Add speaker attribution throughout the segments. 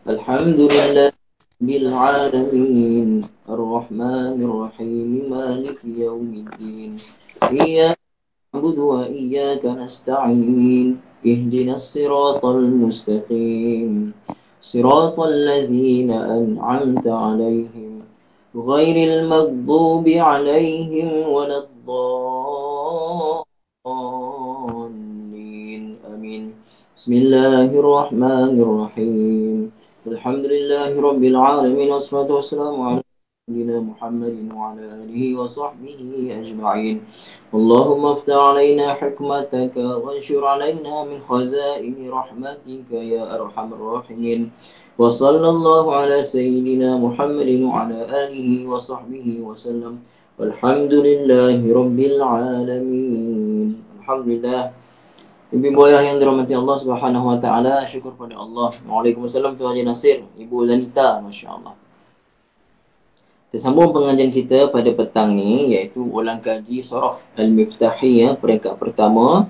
Speaker 1: Alhamdulillah bil alamin arrahmanir rahim maliki yaumiddin iyyaka na'budu wa iyyaka nasta'in ihdinas siratal mustaqim siratal ladzina an'amta 'alaihim ghairil maghdubi 'alaihim waladdallin amin. Bismillahirrahmanirrahim. Alhamdulillahi Rabbil Alamin. Wassalatu wassalamu ala Sayyidina Muhammadin wa ala alihi wa sahbihi ajma'in. Allahumma aftah alaina hikmataka wa anshur alaina min khazaini rahmatika ya arhamar rahimin. Wa sallallahu ala Sayyidina Muhammadin wa ala alihi wa sahbihi wa sallam. Walhamdulillahi Rabbil Alamin. Alhamdulillah. Ibu ayah yang dirahmati Allah Subhanahu wa taala, syukur pada Allah. Waalaikumsalam Tuan Haji Nasir, Ibu Zanita, masya-Allah. Kita sambung pengajian kita pada petang ni, iaitu ulang kaji Surah Al-Miftahiyah peringkat pertama.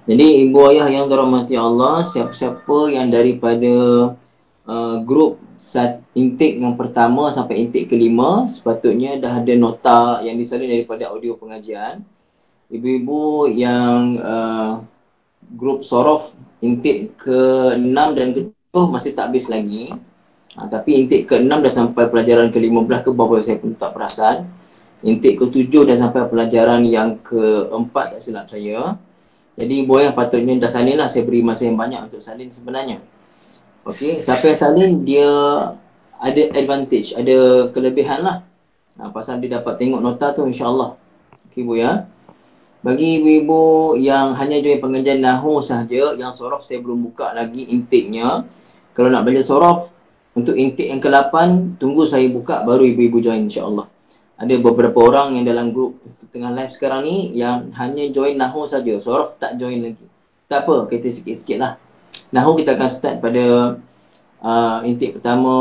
Speaker 1: Jadi ibu ayah yang dirahmati Allah, siapa-siapa yang daripada grup intake yang pertama sampai intake kelima, sepatutnya dah ada nota yang disalin daripada audio pengajian. Ibu-ibu yang grup Sorof intake ke-6 dan ke-7 masih tak habis lagi. Tapi intake ke-6 dah sampai pelajaran ke-15 ke berapa saya pun tak perasan. Intake ke-7 dah sampai pelajaran yang ke-4 tak silap saya. Jadi ibu yang patutnya dah salin lah. Saya beri masa yang banyak untuk salin sebenarnya. Okey, siapa yang salin dia ada advantage, ada kelebihan lah. Pasal dia dapat tengok nota tu insya-Allah. Okey ibu ya. Bagi ibu-ibu yang hanya join pengajian Nahu sahaja, yang Sorof saya belum buka lagi intake-nya. Kalau nak belajar Sorof, untuk intake yang ke-8, tunggu saya buka baru ibu-ibu join insya-Allah. Ada beberapa orang yang dalam grup tengah live sekarang ni yang hanya join Nahu saja, Sorof tak join lagi. Tak apa, kita sikit-sikit lah. Nahu kita akan start pada intake pertama,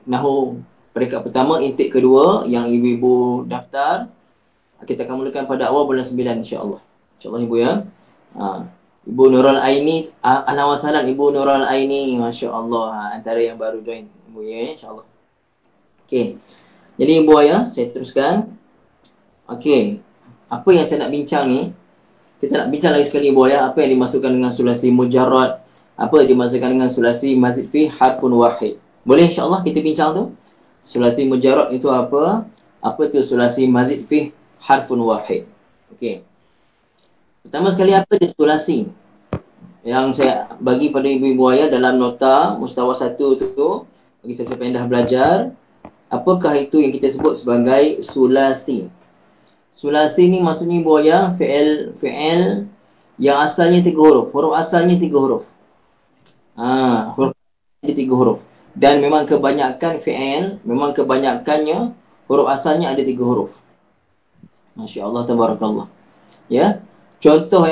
Speaker 1: Nahu peringkat pertama, intake kedua yang ibu-ibu daftar. Kita akan mulakan pada awal bulan 9 insya-Allah. Insya-Allah ibu ya. Ibu Nurul Aini, ahlan wa sahlan Ibu Nurul Aini, masya-Allah, antara yang baru join ibu ya, insya-Allah. Okey. Jadi ibu ayah, saya teruskan. Okey. Apa yang saya nak bincang ni? Kita nak bincang lagi sekali ibu ayah, apa yang dimasukkan dengan sulasi mujarrad, apa yang dimasukkan dengan sulasi mazid fi harfun wahid. Boleh insya-Allah kita bincang tu? Sulasi mujarrad itu apa? Apa tu sulasi mazid fi harfun wahid. Okey. Pertama sekali, apa dia sulasi? Yang saya bagi pada ibu-ibu ayah dalam nota mustawa 1 tu, bagi siapa yang dah belajar, apakah itu yang kita sebut sebagai sulasi? Sulasi ni maksudnya ibu ayah fi'il yang asalnya 3 huruf. Huruf asalnya 3 huruf. Huruf ada 3 huruf. Dan memang kebanyakan fi'il, memang kebanyakannya huruf asalnya ada 3 huruf. Masya-Allah, tabarakallah. Ya. Contoh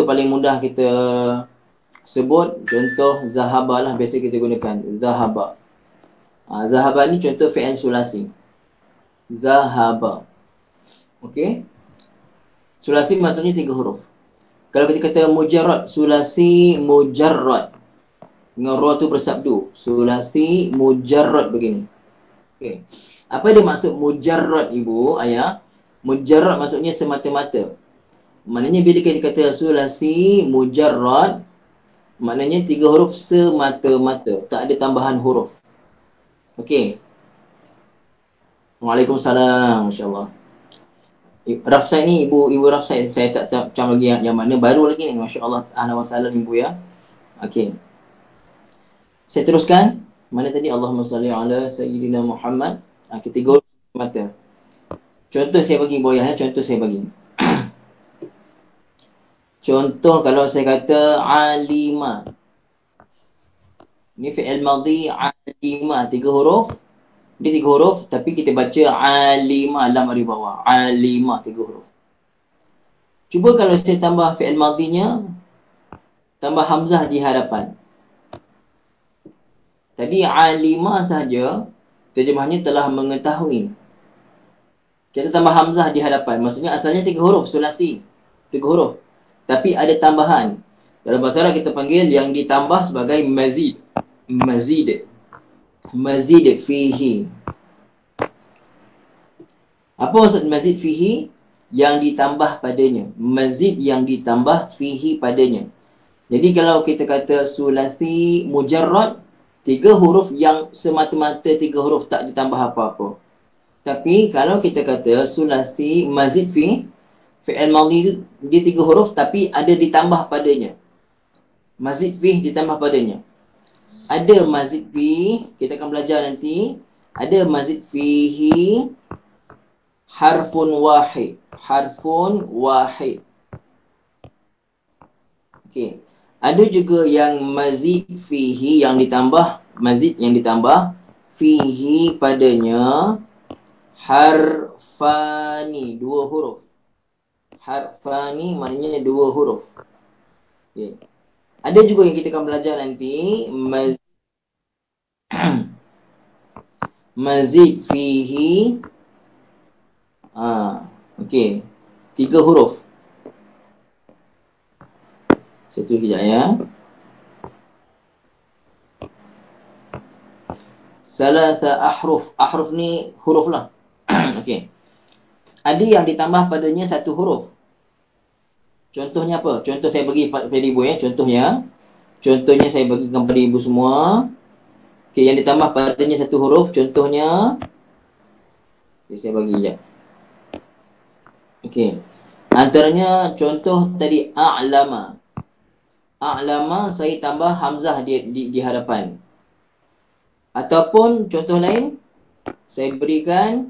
Speaker 1: paling mudah kita sebut, contoh zahaba lah biasa kita gunakan. Zahaba. Zahaba ni contoh fi'il sulasi. Zahaba. Okey. Sulasi maksudnya 3 huruf. Kalau kita kata mujarrad, sulasi mujarrad. Dengan ra tu bersabdu. Sulasi mujarrad begini. Okey. Apa dia maksud mujarrad ibu ayah? Mujarrad maksudnya semata-mata. Maknanya bila kita kata sulasi mujarrad, maknanya 3 huruf semata-mata. Tak ada tambahan huruf. Okey. Waalaikumsalam. Masya-Allah. Rafsai ni, ibu Rafsai, saya tak macam lagi yang mana baru lagi ni. Masya-Allah. Ahlan wa sahlan ibu ya. Okey. Saya teruskan. Mana tadi? Allahumma salli ala Sayyidina Muhammad. Kita go mata. Contoh saya bagi ibu ayah, contoh saya bagi. Contoh kalau saya kata alima. Ni fi'il madhi alima, 3 huruf. Dia 3 huruf tapi kita baca alima, lam di bawah. Alima 3 huruf. Cuba kalau saya tambah fi'il madhinya, tambah hamzah di hadapan. Tadi alima sahaja, terjemahnya telah mengetahui. Kita tambah hamzah di hadapan. Maksudnya asalnya 3 huruf, sulasi. 3 huruf. Tapi ada tambahan. Dalam bahasa Arab kita panggil yang ditambah sebagai mazid. mazid. Mazid fihi. Apa maksud mazid fihi? Yang ditambah padanya. Mazid yang ditambah fihi padanya. Jadi kalau kita kata sulasi mujarrad, 3 huruf yang semata-mata 3 huruf, tak ditambah apa-apa. Tapi kalau kita kata sulasi mazid fi, fi'il madhi dia 3 huruf tapi ada ditambah padanya. Mazid fi ditambah padanya. Ada mazid fi, kita akan belajar nanti. Ada mazid fihi harfun wahid. Harfun wahid. Okey. Ada juga yang mazid fihi yang ditambah, mazid yang ditambah fihi padanya harfani, 2 huruf. Harfani maknanya 2 huruf. Okey. Ada juga yang kita akan belajar nanti mazid fihi okey, 3 huruf. Satu kejap ya. Salasa ahruf. Ahruf ni huruf lah. Okey. Ada yang ditambah padanya 1 huruf. Contohnya apa? Contoh saya bagi pada ibu ya. Contohnya saya bagikan pada ibu semua. Okey, yang ditambah padanya 1 huruf. Contohnya, okay, saya bagi sekejap. Okey. Antaranya contoh tadi a'lama. A'lama saya tambah hamzah di hadapan. Ataupun contoh lain saya berikan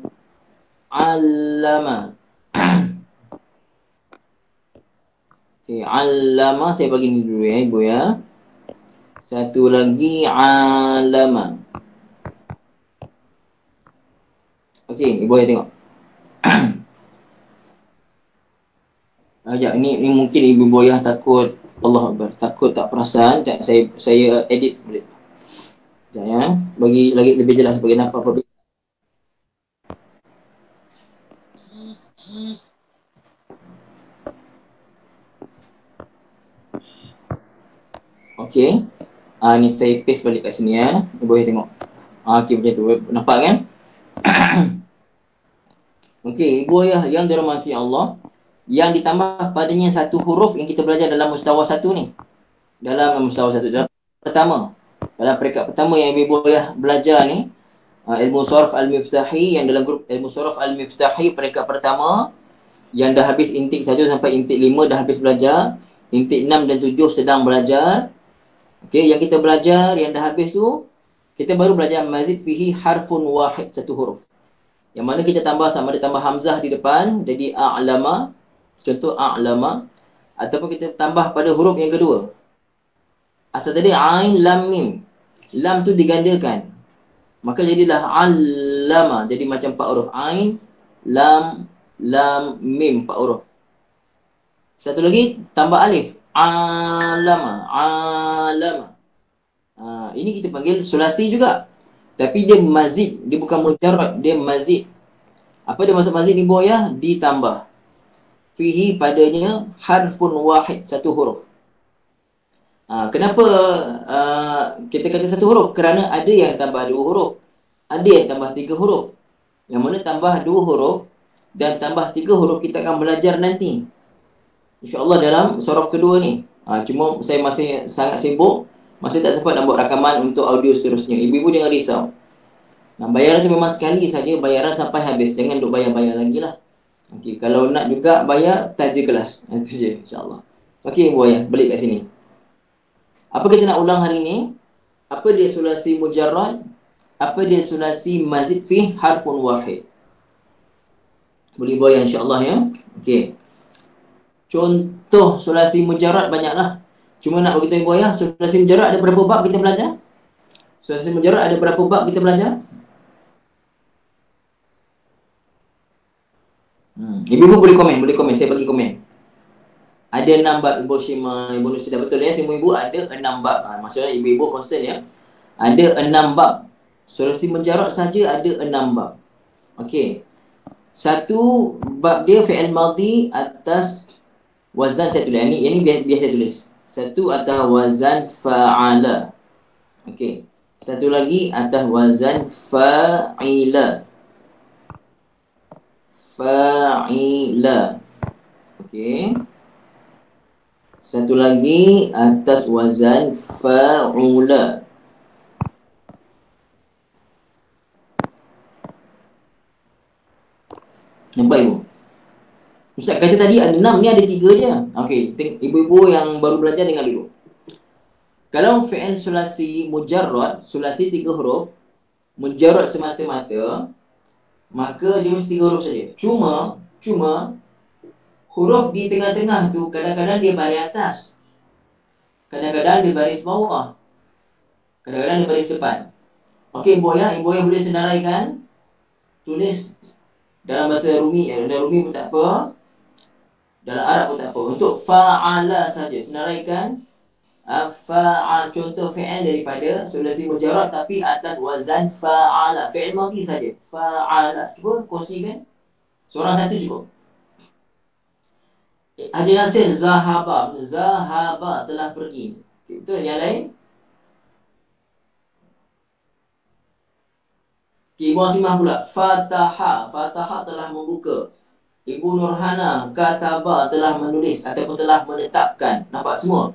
Speaker 1: allama. Okey, allama saya bagi ni dulu ya ibu ya. Satu lagi alama. Okey, ibu ya tengok. Ini mungkin ibu boyah takut, Allah Akbar, takut tak perasan, tak saya edit boleh. Ya, bagi lagi lebih jelas bagi apa apabila. Okey. Ni saya paste balik kat sini ya. Ibu boleh tengok. Okey, macam tu. Nampak kan? Okey, ibu ayah yang dirahmati Allah, yang ditambah padanya 1 huruf yang kita belajar dalam mustawa 1 ni. Dalam mustawa 1, dalam pertama. Dalam peringkat pertama yang ibu ayah belajar ni, ilmu Sarf Al-Miftahi, yang dalam grup ilmu Sarf Al-Miftahi peringkat pertama, yang dah habis intik 1 sampai intik 5 dah habis belajar. Intik 6 dan 7 sedang belajar. Okey, yang kita belajar yang dah habis tu, kita baru belajar mazid fihi harfun wahid, 1 huruf. Yang mana kita tambah sama ada tambah hamzah di depan, jadi a'lama. Contoh a'lama. Ataupun kita tambah pada huruf yang kedua. Asal tadi ain lam mim. Lam tu digandakan. Maka jadilah allama. Jadi macam 4 huruf. Ain, lam, mim, 4 huruf. Satu lagi tambah alif. Alama. Ini kita panggil sulasi juga. Tapi dia mazid. Dia bukan mujarrad. Dia mazid. Apa dia maksud mazid ni boyah? Ditambah. Fihi padanya harfun wahid. 1 huruf. Kenapa kita kata 1 huruf? Kerana ada yang tambah 2 huruf. Ada yang tambah 3 huruf. Yang mana tambah 2 huruf dan tambah 3 huruf kita akan belajar nanti, InsyaAllah dalam surah kedua ni. Cuma saya masih sangat sibuk, masih tak sempat nak buat rakaman untuk audio seterusnya. Ibu-ibu jangan risau. Bayaran tu memang sekali saja, bayaran sampai habis. Jangan duk bayar-bayar lagi lah. Okey, kalau nak juga bayar, taja kelas. Itu je, insyaAllah. Okey, ibu ayah, balik kat sini. Apa kita nak ulang hari ni? Apa dia sulasi mujarrad? Apa dia sulasi mazid fi harfun wahid? Boleh ibu ayah insyaAllah ya. Okey. Contoh sulasi mujarrad banyaklah. Cuma nak beritahu ibu ayah, sulasi mujarrad ada berapa bab kita belajar? Sulasi mujarrad ada berapa bab kita belajar? Ibu-ibu boleh komen, saya bagi komen. Ada 6 bab Ibu Syima, Ibu Nusida, betul ya? Semua ibu ada 6 bab. Maksudnya ibu-ibu concern ya. Ada 6 bab. Sulasi mujarrad saja ada 6 bab. Okey. 1 bab dia fi'il madhi atas wazan, saya tulis. Ini biasa saya tulis. 1 atas wazan fa'ala. Okey. Satu lagi atas wazan fa'ila. Fa'ila. Okey. Satu lagi atas wazan fa'ula. Nampak ibu? Ustaz kata tadi ada 6, ni ada 3 je. Okey, ibu-ibu yang baru belajar dengar dulu. Kalau fi'il sulasi mujarrad, sulasi 3 huruf, mujarrad semata-mata, maka dia mesti 3 huruf saja. Cuma huruf di tengah-tengah tu kadang-kadang dia baris atas, kadang-kadang dia baris bawah, kadang-kadang dia baris depan. Okey, ibu ya boleh senaraikan, tulis dalam bahasa Rumi, dalam Rumi pun tak apa, dalam Arab pun tak apa. Untuk fa'ala saja senaraikan fa'al, contoh fi'il daripada sulasi mujarrad tapi atas wazan fa'ala, fi'il madhi saja, fa'ala. Cuba kongsikan, seorang satu cukup. Haji Nasir, zahaba telah pergi. Betul, yang lain? Ibu Asimah pula, fataha telah membuka. Ibu Nurhana, kataba telah menulis ataupun telah menetapkan. Nampak semua?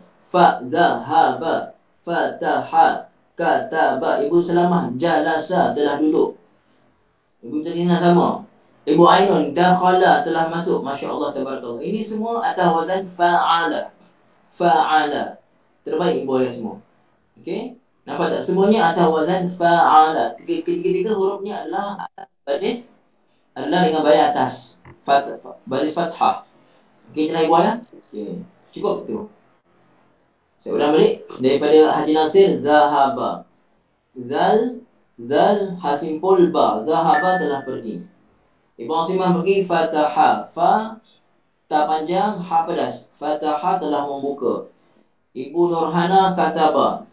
Speaker 1: Zahaba, fataha, kataba. Ibu Salamah, jalasa telah duduk. Ibu Tadina sama. Ibu Ainun, dakhala telah masuk. Masya Allah, tabarakallah. Ini semua atas wazan fa'ala. Terbaik ibu ayah semua. Okey? Nampak tak? Semuanya atas wazan fa'ala. Ketiga-tiga hurufnya adalah baris, adalah dengan baris atas, baris fathah. Okey, jelas ibu ayah? Okey, cukup tu. Saya ulang balik daripada Haji Nasir, zahaba. Zal hasimpul ba, zahaba telah pergi. Ibu Asimah pergi, fataha, ta panjang, ha pedas, fataha telah membuka. Ibu Nurhana, kataba.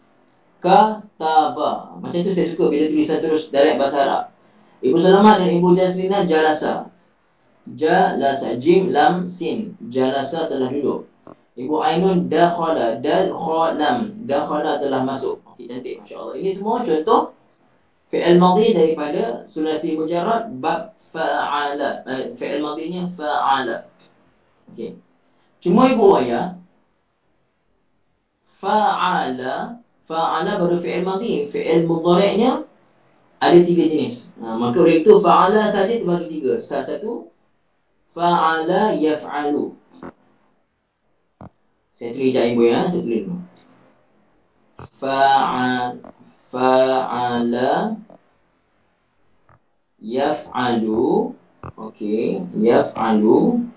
Speaker 1: Macam tu saya suka bila tulisan terus direct bahasa Arab. Ibu Salamah dan Ibu Jasmina, jalasa. Jim lam sin, jalasa telah duduk. Ibu Ainun, dakhala, dal kha lam, dakhala telah masuk. Okey, cantik, masya-Allah. Ini semua contoh fi'il madhi daripada sulasi mujarrad bab fa'ala. Fi'il madhinya fa'ala. Okey. Cuma ibu ayah, fa'ala baru fi'il madhi. Fi'il mudhari'nya ada 3 jenis. Maka oleh itu fa'ala saja terbagi 3. Salah satu fa'ala yaf'alu. Saya tulis sekejap ibu ya, saya tulis dulu. Fa'ala yaf'alu. Okey, yaf'alu.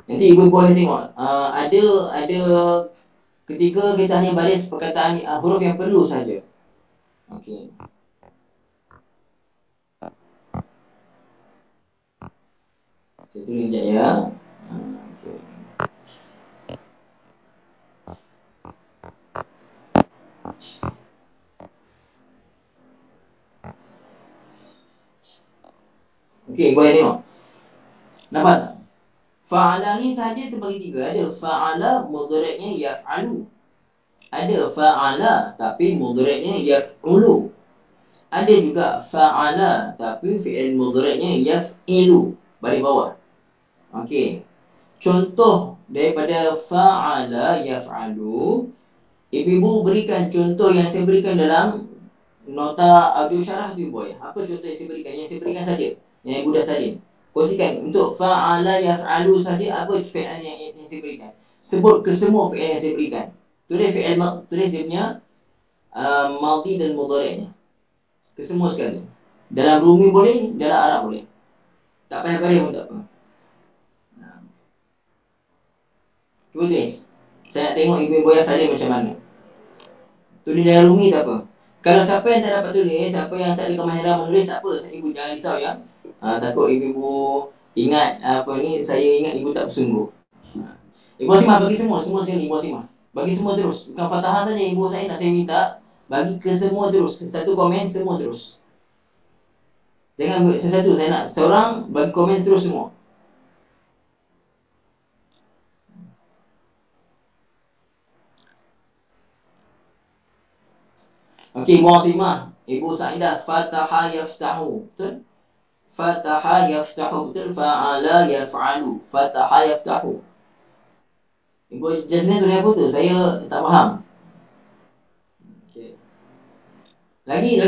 Speaker 1: Nanti ibu boleh tengok, ada ketika kita hanya baris perkataan huruf yang perlu saja. Okey. Saya tulis sekejap ya. Okey, boleh tengok. Nampak tak? Fa'ala ni sahaja terbagi 3. Ada fa'ala, mudhari'nya yaf'alu. Ada fa'ala tapi mudhari'nya yaf'ulu. Ada juga fa'ala tapi fi'il mudhari'nya yaf'ilu. Balik bawah. Okey. Contoh daripada fa'ala yaf'alu, ibu-ibu berikan contoh yang saya berikan dalam nota audio syarah tu ibu ya. Apa contoh yang saya berikan? Yang saya berikan saja, yang ibu dah salin. Kongsikan untuk fa'ala yaf'alu saja, apa fi'il yang saya berikan. Sebut ke semua fi'il yang saya berikan. Tulis fi'il, tulis dia punya madhi dan mudhari'nya. Ke semua sekali. Dalam Rumi boleh, dalam Arab boleh. Tak payah balik pun tak apa. Cuba tulis. Saya nak tengok ibu-ibu yang salin macam mana. Tulis dalam Rumi tak apa. Kalau siapa yang tak dapat tulis, siapa yang tak ada kemahiran menulis, tak apa, ibu jangan risau ya. Takut ibu ingat saya ingat ibu tak bersungguh. Ibu Asimah bagi semua sekali ibu Asimah. Bagi semua terus. Bukan Fatahah saja ibu saya nak saya minta, bagi ke semua terus. Satu komen semua terus. Jangan satu, saya nak seorang bagi komen terus semua. Okey, Ibu Asimah, Ibu Saidah, fataha yaftahu. Betul? Fataha yaftahu. Betul? Fa'ala yaf'alu. Fataha yaftahu. Ibu just ni tulis apa tu? Saya tak faham. Okay. Lagi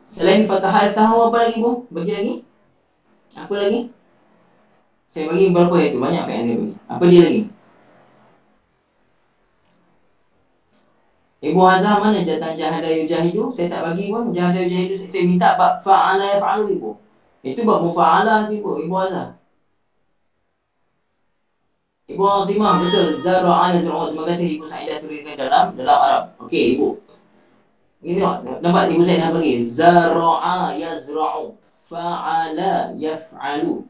Speaker 1: selain fataha yaftahu apa lagi, Bu? Bagi lagi? Apa lagi? Saya bagi berapa itu? Banyak faedah dia bagi. Apa dia lagi? Ibu Hazah mana jatan jahada yujahidu? Saya tak bagi pun jahada yujahidu. Saya minta bab fa'ala yaf'alu, Ibu. Itu bab mufa'alah, Ibu Hazah. Ibu Asimah, betul. Zara'a yazra'u. Terima kasih Ibu Saidah tuliskan dalam Arab. Okey, Ibu. Ini tengok. Nampak Ibu Saidah bagi. Zara'a yazra'u. Fa'ala yaf'alu.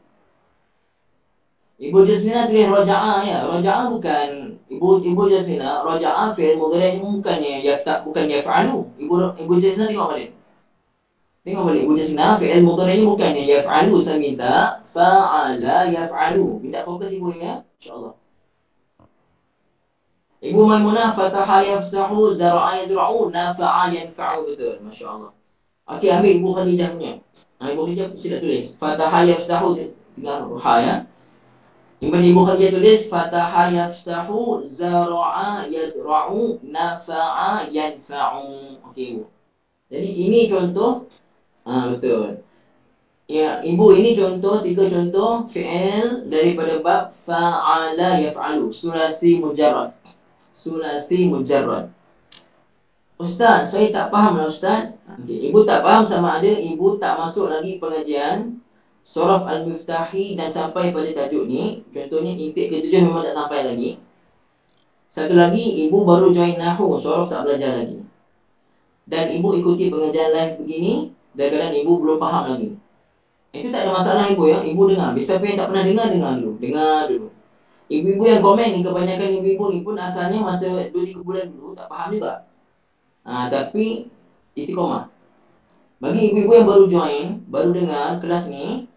Speaker 1: Ibu Jasmina tulis raja'a ya. Raja'a bukan Ibu Jasmina, raja'a fi'il mudhari' bukannya bukan yaf'alu. Ibu Jasmina tengok balik. Tengok balik Ibu Jasmina, fi'il mudhari' bukannya yaf'alu. Saya minta fa'ala yaf'alu. Minta fokus Ibu ya, insya-Allah. Ibu Maimunah, fataha yaftahu, zara'a yazra'u, nafa'a yanfa'u. Betul, masya-Allah. Okey, ambil Ibu Khadijah punya. Ibu Khadijah sila tulis fataha yaftahu dengan ha ya. Ibu Khadijah tulis fataha yaftahu, zara'a yazra'u, nafa'a yanfa'u. Okey, Ibu. Jadi ini contoh. Betul. Ya, Ibu, ini contoh, 3 contoh fi'il daripada bab fa'ala yaf'alu, sulasi mujarrad. Sulasi mujarrad. Ustaz, saya tak faham lah Ustaz. Okay. Ibu tak faham sama ada Ibu tak masuk lagi pengajian Surah Al-Miftahi dan sampai pada tajuk ni. Contohnya intik ke-7 memang tak sampai lagi. Satu lagi, Ibu baru join Nahu, Surah tak belajar lagi. Dan Ibu ikuti pengajian live begini, dan kadang Ibu belum faham lagi. Itu tak ada masalah Ibu ya. Ibu dengar. Siapa yang tak pernah dengar, dengar dulu. Dengar dulu. Ibu-ibu yang komen ni, kebanyakan ibu-ibu ni pun asalnya masa 2-3 bulan dulu tak faham juga. Tapi istiqomah. Bagi ibu-ibu yang baru join, baru dengar kelas ni,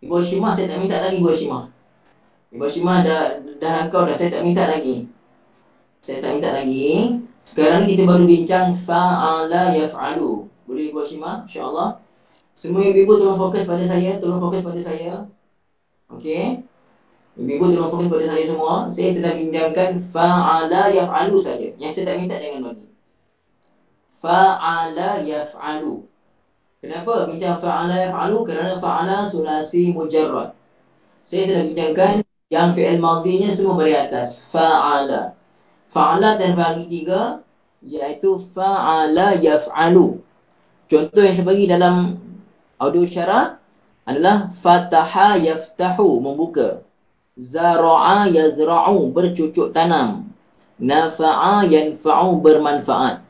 Speaker 1: Ibu Hashimah saya tak minta lagi Ibu Hashimah. Ibu Hashimah dah rangkau dah, saya tak minta lagi. Saya tak minta lagi. Sekarang kita baru bincang fa'ala yaf'alu. Boleh Ibu Hashimah? InsyaAllah. Semua ibu-ibu tolong fokus pada saya. Tolong fokus pada saya. Okey. Ibu-ibu tolong fokus pada saya semua. Saya sedang bincangkan fa'ala yaf'alu saja. Yang saya tak minta jangan bagi. Fa'ala yaf'alu. Kenapa bincang fa'ala yaf'alu? Kerana fa'ala sulasi mujarrad. Saya sedang bincangkan yang fi'il madhinya semua dari atas. Fa'ala. Fa'ala terbagi 3, iaitu fa'ala yaf'alu. Contoh yang saya bagi dalam audio syarah adalah fataha yaftahu, membuka. Zara'a yazra'u, bercucuk tanam. Nafa'a yanfa'u, bermanfaat.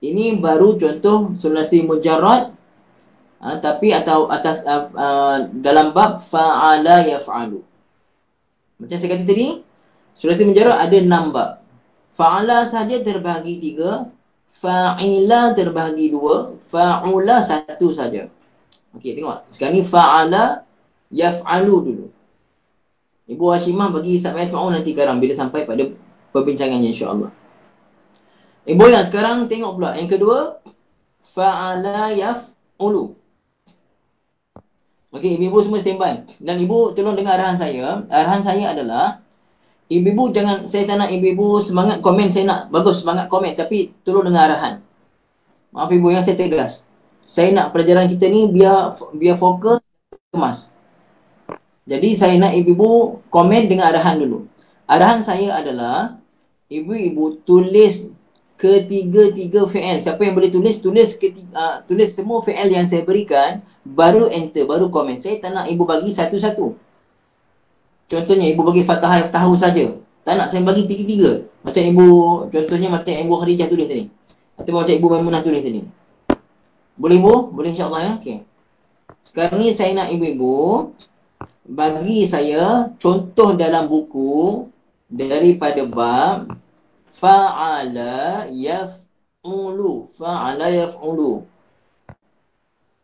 Speaker 1: Ini baru contoh sulasi mujarrad, tapi atau atas dalam bab fa'ala yaf'alu. Macam saya kata tadi, sulasi mujarrad ada 6 bab. Fa'ala saja terbahagi 3, fa'ila terbahagi 2, fa'ula 1 saja. Okey, tengok. Sekarang ni fa'ala yaf'alu dulu. Ibu Hashimah bagi Isab Yasma'u nanti sekarang bila sampai pada perbincangannya insya-Allah. Ibu yang sekarang tengok pula yang kedua, fa'ala yaf'ulu. Okey, ibu-ibu semua standby. Dan ibu tolong dengar arahan saya. Arahan saya adalah ibu-ibu jangan, saya tak nak ibu-ibu semangat komen, saya nak bagus semangat komen, tapi tolong dengar arahan. Maaf ibu yang saya tegas. Saya nak pelajaran kita ni biar fokus, kemas. Jadi saya nak ibu-ibu komen dengan arahan dulu. Arahan saya adalah ibu-ibu tulis ketiga-tiga fi'il. Siapa yang boleh tulis tulis semua fi'il yang saya berikan, baru enter, baru komen. Saya tak nak ibu bagi satu-satu. Contohnya ibu bagi Fatahah Yaftahu saja. Tak nak saya bagi tiga-tiga. Macam ibu, contohnya macam Ibu Khadijah tulis tadi. Atau macam Ibu Maimunah tulis tadi. Boleh Bu? Boleh insya-Allah ya. Okey. Sekarang ni saya nak ibu-ibu bagi saya contoh dalam buku daripada bab fa'ala yaf'ulu. Fa'ala yaf'ulu.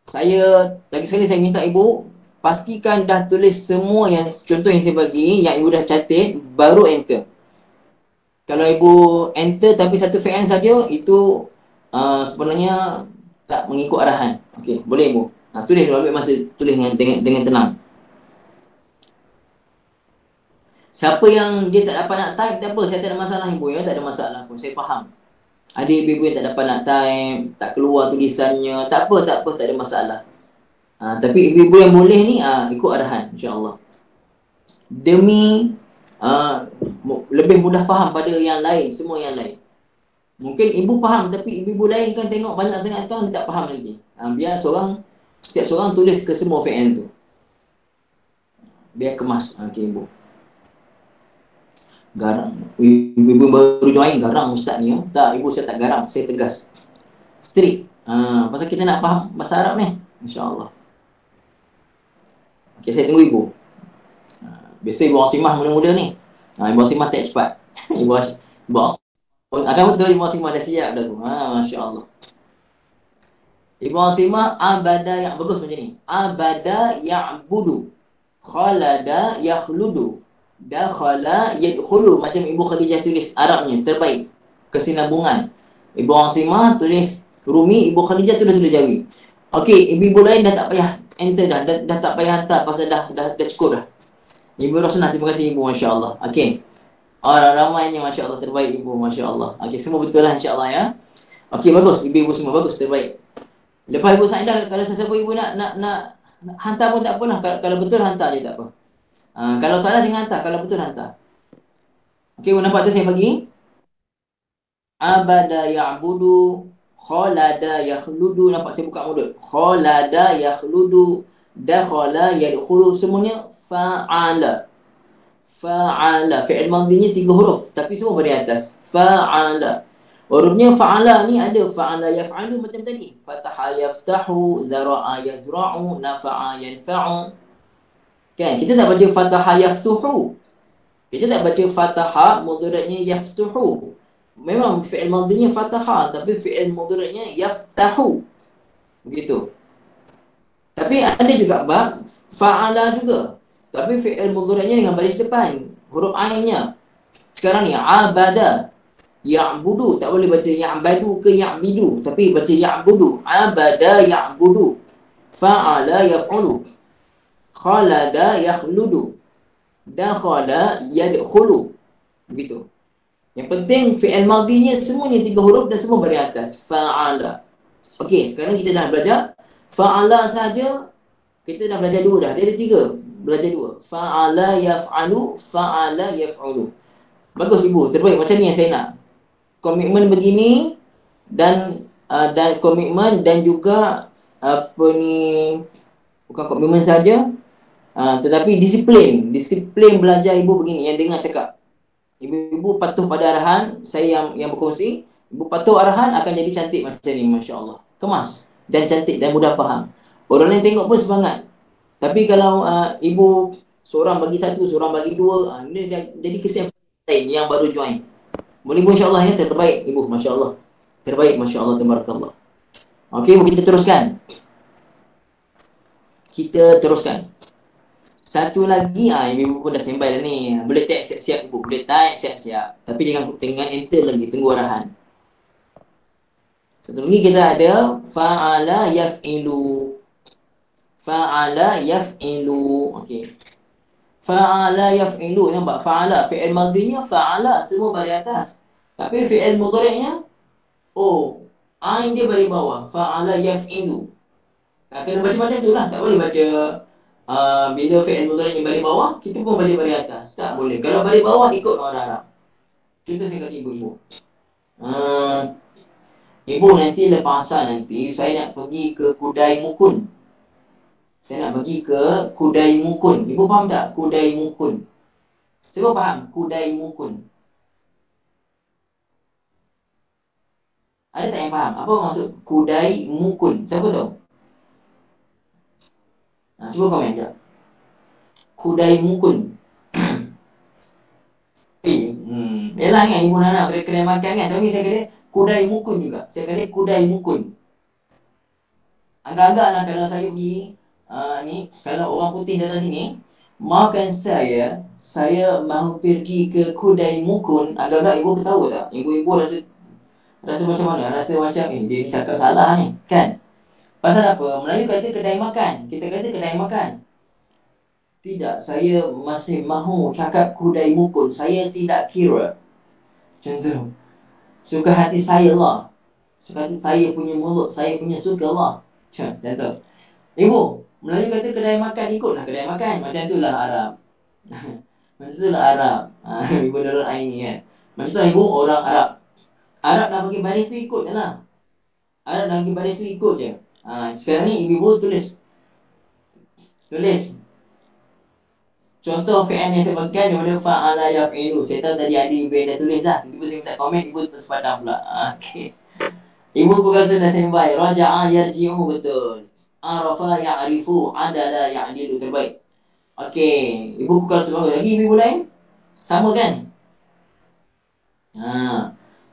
Speaker 1: Saya lagi sekali saya minta ibu pastikan dah tulis semua yang contoh yang saya bagi, yang ibu dah catat, baru enter. Kalau ibu enter tapi satu fi'il saja, itu sebenarnya tak mengikut arahan. Okey, boleh ibu. Tulis dulu, ambil masa tulis dengan tenang. Siapa yang dia tak dapat nak type, tak apa, saya tak ada masalah ibu ya, tak ada masalah pun, saya faham. Ada ibu-ibu yang tak dapat nak type, tak keluar tulisannya, tak apa, tak ada masalah. Tapi ibu-ibu yang boleh ni, ikut arahan, insya-Allah. Demi lebih mudah faham pada yang lain, semua yang lain. Mungkin ibu faham, tapi ibu-ibu lain kan tengok banyak sangat kan, dia tak faham nanti. Biar setiap seorang tulis ke semua fi'il tu. Biar kemas. Okey ibu. Garang. Ibu baru join, garang ustaz ni ya. Tak, ibu saya tak garang, saya tegas. Strict. Pasal kita nak faham bahasa Arab ni, insya-Allah. Okey, saya tunggu ibu. Biasa ibu Asimah mula-mula ni. Ibu Asimah tak cepat. ibu akan betul ibu Asimah dah siap dah tu. Masya-Allah. Ibu Asimah abada yang bagus macam ni. Abada ya'budu. Khalada yakhludu. Dakhala yadkhulu. Macam Ibu Khadijah tulis Arabnya terbaik. Kesinambungan. Ibu Asimah tulis Rumi, Ibu Khadijah tulis Jawi. Okey, ibu-ibu lain dah tak payah enter dah tak payah hantar pasal dah cukup dah. Ibu Rosnah, terima kasih ibu, masya-Allah. Okey. Ramainya masya-Allah, terbaik ibu, masya-Allah. Okey, semua betul lah insya-Allah ya. Okey, bagus. Ibu-ibu semua bagus, terbaik. Lepas ibu Saidah, kalau sesiapa ibu nak hantar pun tak apalah. Kalau betul hantar je tak apa. Kalau salah jangan hantar, kalau betul hantar. Okey, nampak tu saya bagi. Abada ya'budu, khalada yakhludu. Nampak saya buka mulut. Khalada yakhludu, dakhala yadkhulu. Semuanya fa'ala. Fa'ala. Fi'il madhinya 3 huruf, tapi semua beri atas. Fa'ala. Hurufnya fa'ala ni ada fa'ala yaf'alu macam tadi. Fataha yaftahu, zara'a yazra'u, nafa'a yanfa'u. Kan? Kita tak baca fataha yaftuhu. Kita tak baca fataha mudhari'nya yaftuhu. Memang fi'il madhinya fataha, tapi fi'il mudhari'nya yaftahu. Begitu. Tapi ada juga bab fa'ala juga. Tapi fi'il mudhari'nya dengan baris depan, huruf ainnya. Sekarang ni abada ya'budu, tak boleh baca ya'badu ke ya'bidu, tapi baca ya'budu. Abada ya'budu, fa'ala yaf'ulu, khalada yakhludu, dakhala yadkhulu. Begitu. Yang penting fi'il madhinya semuanya 3 huruf dan semua beri atas. Fa'ala. Okey, sekarang kita dah belajar fa'ala saja. Kita dah belajar 2 dah. Dia ada 3. Belajar 2. Fa'ala yaf'alu, fa'ala yaf'ulu. Bagus ibu, terbaik. Macam ni yang saya nak. Komitmen begini dan komitmen dan juga bukan komitmen saja, tetapi disiplin belajar ibu begini, yang dengar cakap. Ibu patuh pada arahan saya yang berkongsi. Ibu patuh arahan akan jadi cantik macam ni, masya-Allah. Kemas dan cantik dan mudah faham. Orang lain tengok pun semangat. Tapi kalau ibu seorang bagi 1, seorang bagi 2, ini jadi kesian lain yang baru join. Boleh ibu, insya-Allah ya, terbaik ibu, masya-Allah. Terbaik, masya-Allah, tabarakallah. Okey, ibu, kita teruskan. Satu lagi, ibu pun dah standby dah ni. Boleh type siap-siap ibu, boleh type siap-siap. Tapi dengan enter lagi, tunggu arahan. Satu lagi kita ada fa'ala yaf'ilu. Fa'ala yaf'ilu. Okey. Fa'ala yaf'ilu, nampak? Fa'ala, fi'il madhinya fa'ala, semua bagi atas. Tapi fi'il mudhari'nya ain dia bagi bawah. Fa'ala yaf'ilu. Kena baca macam tu lah. Tak boleh baca bila fi'il mudhari'nya bagi bawah, kita pun baca bagi atas. Tak boleh. Kalau bagi bawah, ikut orang Arab. Contoh saya kata ibu-ibu. Ibu, nanti lepas asal nanti saya nak pergi ke Kudai Mukun. Saya nak pergi ke Kudai Mukun. Ibu faham tak? Kudai Mukun. Siapa faham? Kudai Mukun. Ada tak yang faham? Apa maksud Kudai Mukun? Siapa tahu? Cuba komen je. Kudai Mukun. Yalah kan, ibu nak kedai makan kan. Tapi saya kata Kudai Mukun juga. Saya kata Kudai Mukun. Agak-agak lah kalau saya pergi kalau orang putih datang sini, maafkan saya mahu pergi ke Kudai Mukun. Agak-agak ibu ketawa tak? Ibu-ibu rasa Rasa macam mana? Rasa macam dia ni cakap salah ni, kan? Pasal apa? Melayu kata kedai makan. Kita kata kedai makan. Tidak, saya masih mahu cakap kedai mukun. Saya tidak kira. Contoh, suka hati saya lah. Suka hati saya punya mulut, saya punya suka lah. Contoh, ibu, Melayu kata kedai makan, ikutlah kedai makan. Macam itulah Arab. Macam itulah Arab. Ibu Nurul Aini kan. Macam tu ibu orang Arab. Arab dah bagi baris tu ikut je lah. Arab dah bagi baris tu ikut je. Sekarang ni ibu tulis. Contoh fi'il yang saya pegang daripada fa'ala yaf'ilu. Saya tahu tadi ada ibu yang dah tulis dah. Tiba saya minta komen, ibu sepadan pula. Okey. Ibu aku rasa dah standby. Raja'a yarji'u, betul. Arafa ya'rifu, adala ya'dilu, terbaik. Okey. Ibu aku rasa bagus. Lagi ibu lain? Sama kan?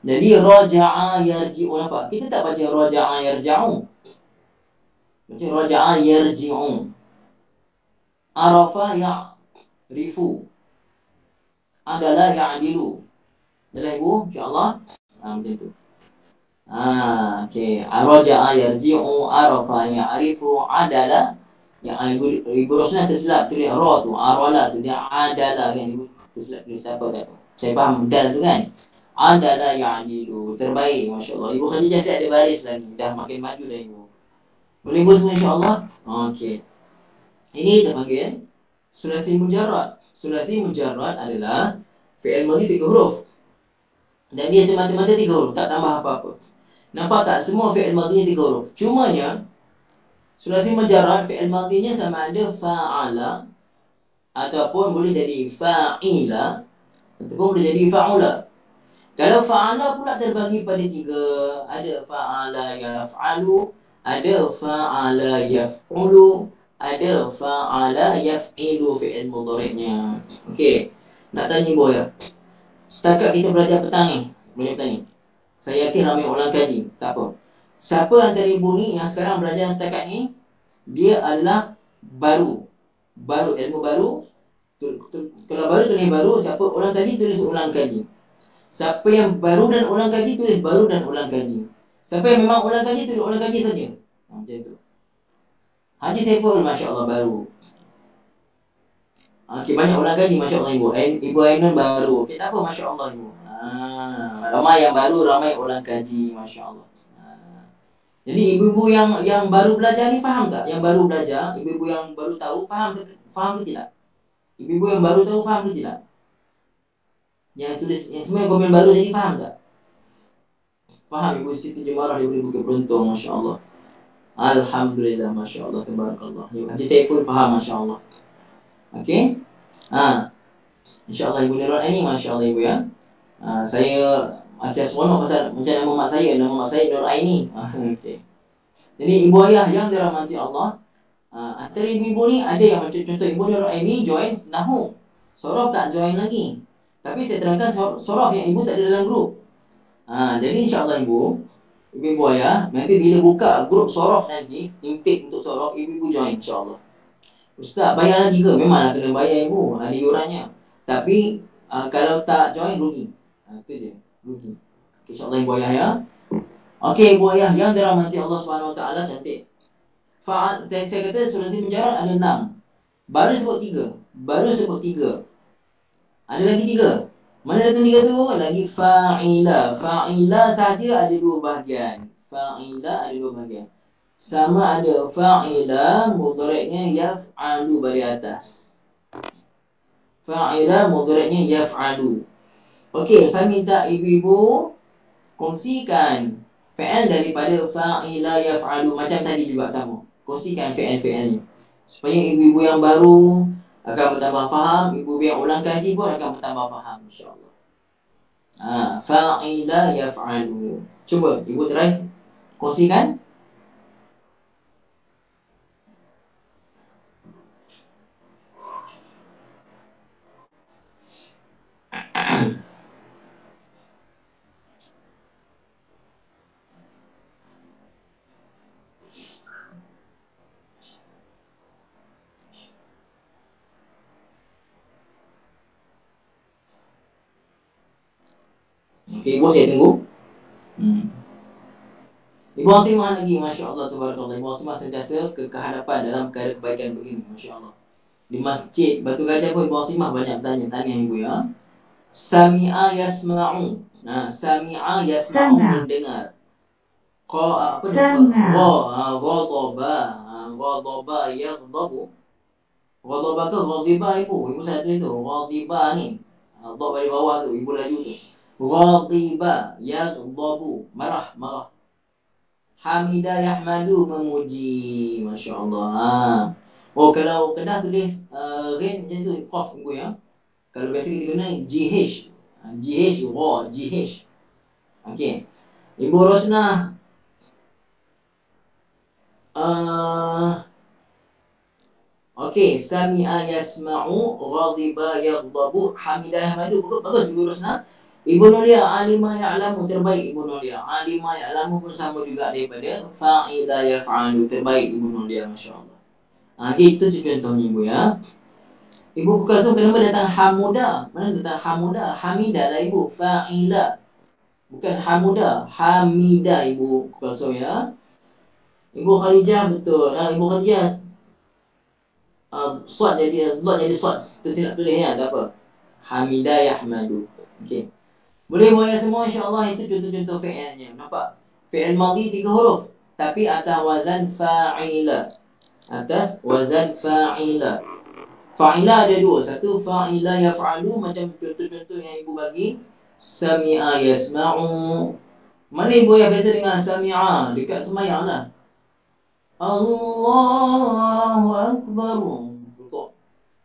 Speaker 1: Jadi raja'a yarji'u, nampak? Kita tak baca raja'a yarja'u. Baca raja'a yarji'u. Arafa ya'rifu, adalah ya'dilu. Adalah ibu, insyaAllah. Macam tu. Okey. Raja'a yarji'u, arafa ya'rifu, adalah. Yang ibu Rosna tersilap tulis ra tu, arala tu dia adalah kan, ibu tersilap tulis apa tak? Saya faham dal tu kan. Adalah ya'dilu, terbaik, masya-Allah. Ibu Khadijah saya ada baris lagi, dah makin maju dah ibu. Boleh ibu semua insya-Allah. Okey. Ini kita panggil sulasi mujarrad. Sulasi mujarrad adalah fi'il madhi 3 huruf. Dan dia semata-mata 3 huruf, tak tambah apa-apa. Nampak tak? Semua fi'il madhinya 3 huruf. Cumanya sulasi mujarrad fi'il madhinya sama ada fa'ala ataupun boleh jadi fa'ila ataupun boleh jadi fa'ula. Kalau fa'ala pula terbagi pada 3. Ada fa'ala yaf'alu, ada fa'ala yaf'ulu, ada fa'ala yaf'ilu fi'il mudhari'nya. Okey. Nak tanya ibu ya. Setakat kita belajar petang ni, boleh bertanya. Saya yakin ramai orang kaji, tak apa. Siapa antara ibu ni yang sekarang belajar setakat ni, dia adalah baru, ilmu baru. Kalau baru tulis baru, siapa ulang kaji tulis ulang kaji. Siapa yang baru dan ulang kaji tulis baru dan ulang kaji. Siapa yang memang ulang kaji tulis ulang kaji saja. Macam tu. Haji Saiful, masya-Allah, baru. Okey, banyak ulang kaji, masya-Allah ibu. Ibu Ainun baru. Okey, tak apa, masya-Allah ibu. Ramai yang baru, ramai ulang kaji, masya-Allah. Jadi ibu-ibu yang baru belajar ni faham tak? Yang baru belajar, ibu-ibu yang baru tahu faham ke tidak? Ibu-ibu yang baru tahu faham ke tidak? Yang tulis, yang semua yang komen baru tadi faham tak? Faham Ibu Siti Jumarah, Ibu Bukit Beruntung, masya-Allah. Alhamdulillah, masya-Allah, tabarakallah. Haji Saiful faham, masya-Allah. Okey. Insya-Allah Ibu Nurul Aini, masya-Allah ibu ya. Saya macam seronok pasal macam nama mak saya Nur Aini. Okey. Jadi ibu ayah yang dirahmati Allah, antara ibu-ibu ni ada yang macam contoh Ibu Nurul Aini join Nahwu. Sorof tak join lagi. Tapi saya terangkan sorof yang ibu tak ada dalam grup. Jadi insya-Allah ibu ayah, nanti bila buka grup sorof nanti, intake untuk sorof, ibu join insya-Allah. Ustaz, bayar lagi ke? Memanglah kena bayar ibu, ada iurannya. Tapi kalau tak join, rugi. Itu je, rugi. InsyaAllah ibu ayah ya. Okey, ibu ayah yang dirahmati Allah Subhanahu Wa Taala, cantik. Saya kata sulasi mujarrad ada 6. Baru sebut 3. Ada lagi 3. Mana datang 3 tu? Lagi fa'ila. Fa'ila saja ada 2 bahagian. Sama ada fa'ila mudhari'nya yaf'alu bari atas. Fa'ila mudhari'nya yaf'alu. Okey, saya minta ibu-ibu kongsikan fi'il daripada fa'ila yaf'alu macam tadi juga sama. Kongsikan fi'il-fi'ilnya. Supaya ibu-ibu yang baru akan bertambah faham, ibu-ibu yang ulang kaji pun akan bertambah faham, insya-Allah. Fa'ila yaf'alu. Cuba ibu try kongsikan. Okey, ibu saya tunggu. Ibu Asimah lagi, Masya Allah, Tabarakallah. Ibu Asimah sentiasa kehadapan dalam perkara kebaikan begini, Masya Allah. Di masjid Batu Gajah pun Ibu Asimah banyak tanya Ibu ya. Sami'a yasma'u. Nah, sami'a yasma'u mendengar. Ghadaba yaghdabu. Ghadaba ke ghadiba Ibu? Ibu saya tu ghadiba ni. Dhab dari bawah tu, Ibu laju tu. Ghadiba yaghdabu. Marah. Hamida yahmadu, memuji. Masya Allah. Oh, kalau Kedah tulis ghin macam tu, qaf Ibu ya. Kalau biasa kita guna GH. GH. Okey. Ibu Rosnah okey, sami'a yasma'u, ghadiba yaghdabu, hamida yahmadu. Bagus Ibu Rosnah. Ibu Nulia, alima ya'lamu, terbaik Ibu Nulia. Alima ya'lamu pun sama juga daripada fa'ila yaf'alu, terbaik Ibu Nulia, Masya Allah. Itu contohnya Ibu ya. Ibu Kulsum kenapa datang hamuda? Mana datang hamuda? Hamida lah Ibu, fa'ila. Bukan hamuda, hamida Ibu Kulsum ya. Ibu Khadijah betul. Ibu Khadijah Sod jadi sod, tersilap tulis ya, tak apa. Hamida yahmadu. Okey. Boleh buat semua, insya-Allah. Itu contoh-contoh fi'ilnya. Nampak? Fi'il madhi 3 huruf, tapi atas wazan fa'ila. Fa'ila ada 2. Satu fa'ila yaf'alu, macam contoh-contoh yang Ibu bagi. Sami'a yasma'u. Mana Ibu yang biasa dengan sami'a? Dekat semayang lah. Allahu Akbar.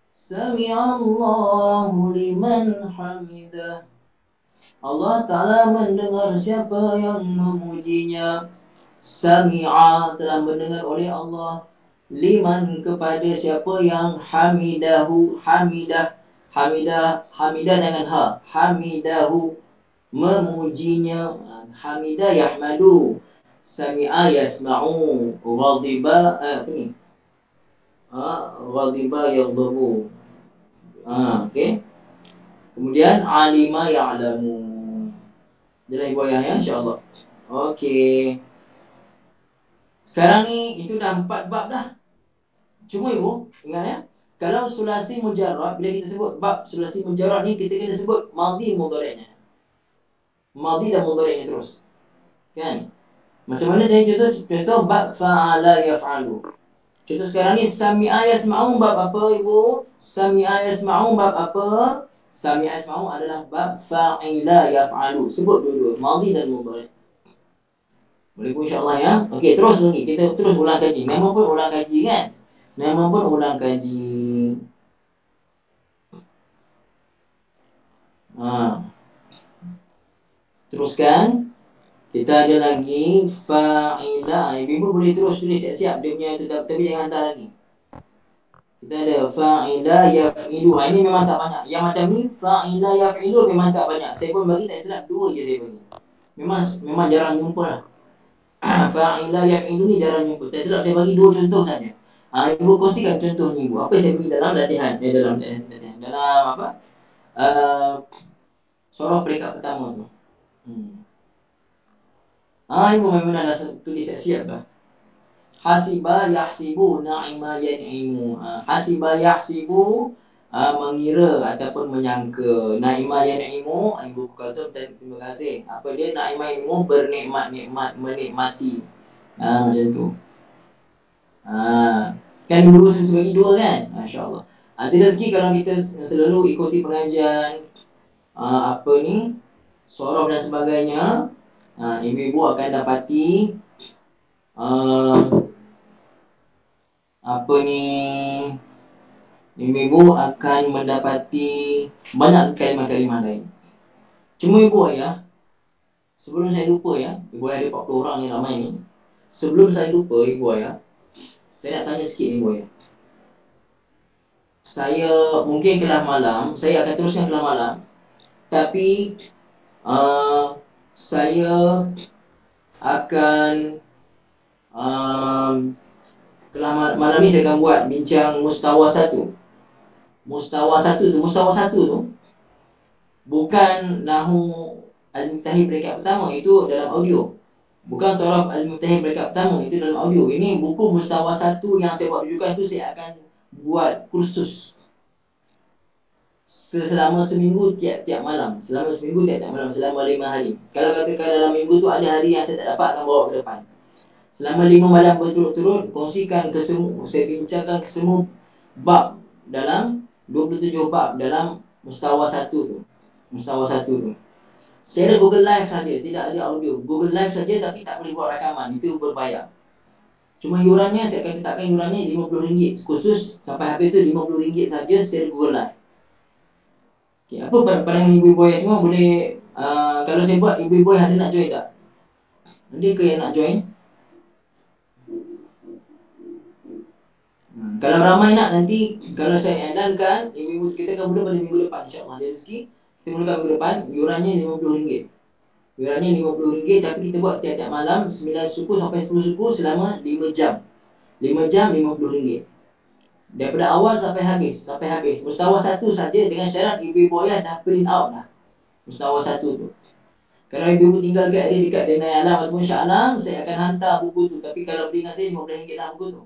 Speaker 1: Sami'allahu liman hamidah. Allah Ta'ala mendengar siapa yang memujinya. Sami'a, telah mendengar oleh Allah. Liman, kepada siapa yang hamidahu. Hamidah dengan ha. Hamidahu, memujinya. Hamidah yahmadu. Sami'a yasma'u. Ghadiba ghadiba yaghdabu. Okey. Kemudian alima ya'lamu. Jelas Ibu Ayah ya, insya-Allah. Okey. Sekarang ni itu dah 4 bab dah. Cuma Ibu ingat ya, kalau sulasi mujarrad, bila kita sebut bab sulasi mujarrad ni, kita kena sebut madhi mudhari'nya. Madhi dan mudhari'nya terus. Kan? Macam mana jadi contoh bab fa'ala yaf'alu. Contoh sekarang ni sami'a yasma'u, bab apa Ibu? Sami'a yasma'u bab apa? Sami'a yasma'u adalah bab fa'ila yaf'alu. Sebut dua-dua, madhi dan mudhari'. Boleh pun insya-Allah ya. Okey, terus lagi. Kita terus ulang kaji. Nama pun ulang kaji kan? Teruskan. Kita ada lagi fa'ila. Ibu boleh terus tulis siap-siap dia punya itu, tapi jangan hantar lagi. Kita ada fa'ila yaf'ilu. Ini memang tak banyak. Yang macam ni fa'ila yaf'ilu memang tak banyak. Saya pun bagi tak silap 2 je saya bagi. Memang jarang jumpa lah. Fa'ila yaf'ilu ni jarang jumpa. Tak silap saya bagi 2 contoh saja. Ibu kongsikan contoh ni Ibu. Apa yang saya bagi dalam latihan? Dalam apa? Surah peringkat pertama tu. Ibu memang dah tulis siap dah. Hasiba yahsibu, na'ima yan'imu. Hasiba yahsibu, mengira ataupun menyangka. Na'ima yan'imu, Ibu Kulsum, terima kasih. Apa dia? Na'ima yan'imu, bernikmat-nikmat, menikmati. Macam tu. Kan Ibu susu bagi 2 kan? Masya Allah. Nanti rezeki kalau kita selalu ikuti pengajian surah dan sebagainya, ibu-ibu akan dapati ibu-ibu akan mendapati banyak kalimah-kalimah lain. Cuma Ibu Ayah, sebelum saya lupa ya, Ibu Ayah ada 40 orang yang ramai ni. Sebelum saya lupa Ibu Ayah, saya nak tanya sikit Ibu Ayah. Saya mungkin kelas malam, saya akan teruskan kelas malam. Tapi saya akan kelas malam ni saya akan buat bincang mustawa 1. Mustawa 1 tu bukan nahu Al-Miftahil peringkat pertama, itu dalam audio. Bukan surah Al-Miftahil peringkat pertama, itu dalam audio. Ini buku Mustawa 1 yang saya buat rujukan itu. Saya akan buat kursus selama seminggu tiap-tiap malam. Selama seminggu tiap-tiap malam, selama 5 hari. Kalau katakan dalam minggu tu ada hari yang saya tak dapat, akan bawa ke depan. Selama 5 malam berturut-turut, kongsikan ke semua, saya bincangkan ke semua bab dalam 27 bab dalam Mustawa 1 tu. Mustawa 1 tu. Secara Google Live saja, tidak ada audio. Google Live saja, tapi tak boleh buat rakaman, itu berbayar. Cuma yurannya, saya akan tetapkan yurannya RM50. Khusus sampai habis tu RM50 saja secara Google Live. Okay, apa pandangan ibu-ibu yang semua boleh, kalau saya buat, ibu-ibu yang ada nak join tak? Ada ke yang nak join? Kalau ramai nak, nanti kalau saya edankan, ibu-ibu kita akan mula pada minggu depan, insyaAllah ada rezeki. Kita mulakan minggu depan, yurannya RM50. Yurannya RM50, tapi kita buat tiap-tiap malam 9 suku sampai 10 suku selama 5 jam. 5 jam RM50. Daripada awal sampai habis, Mustawa 1 saja, dengan syarat ibu-ibu ayah dah print out dah Mustawa 1 tu. Kalau ibu-ibu tinggal dekat Denai Alam ataupun Shah Alam, saya akan hantar buku tu. Tapi kalau beli dengan saya RM15 lah buku tu.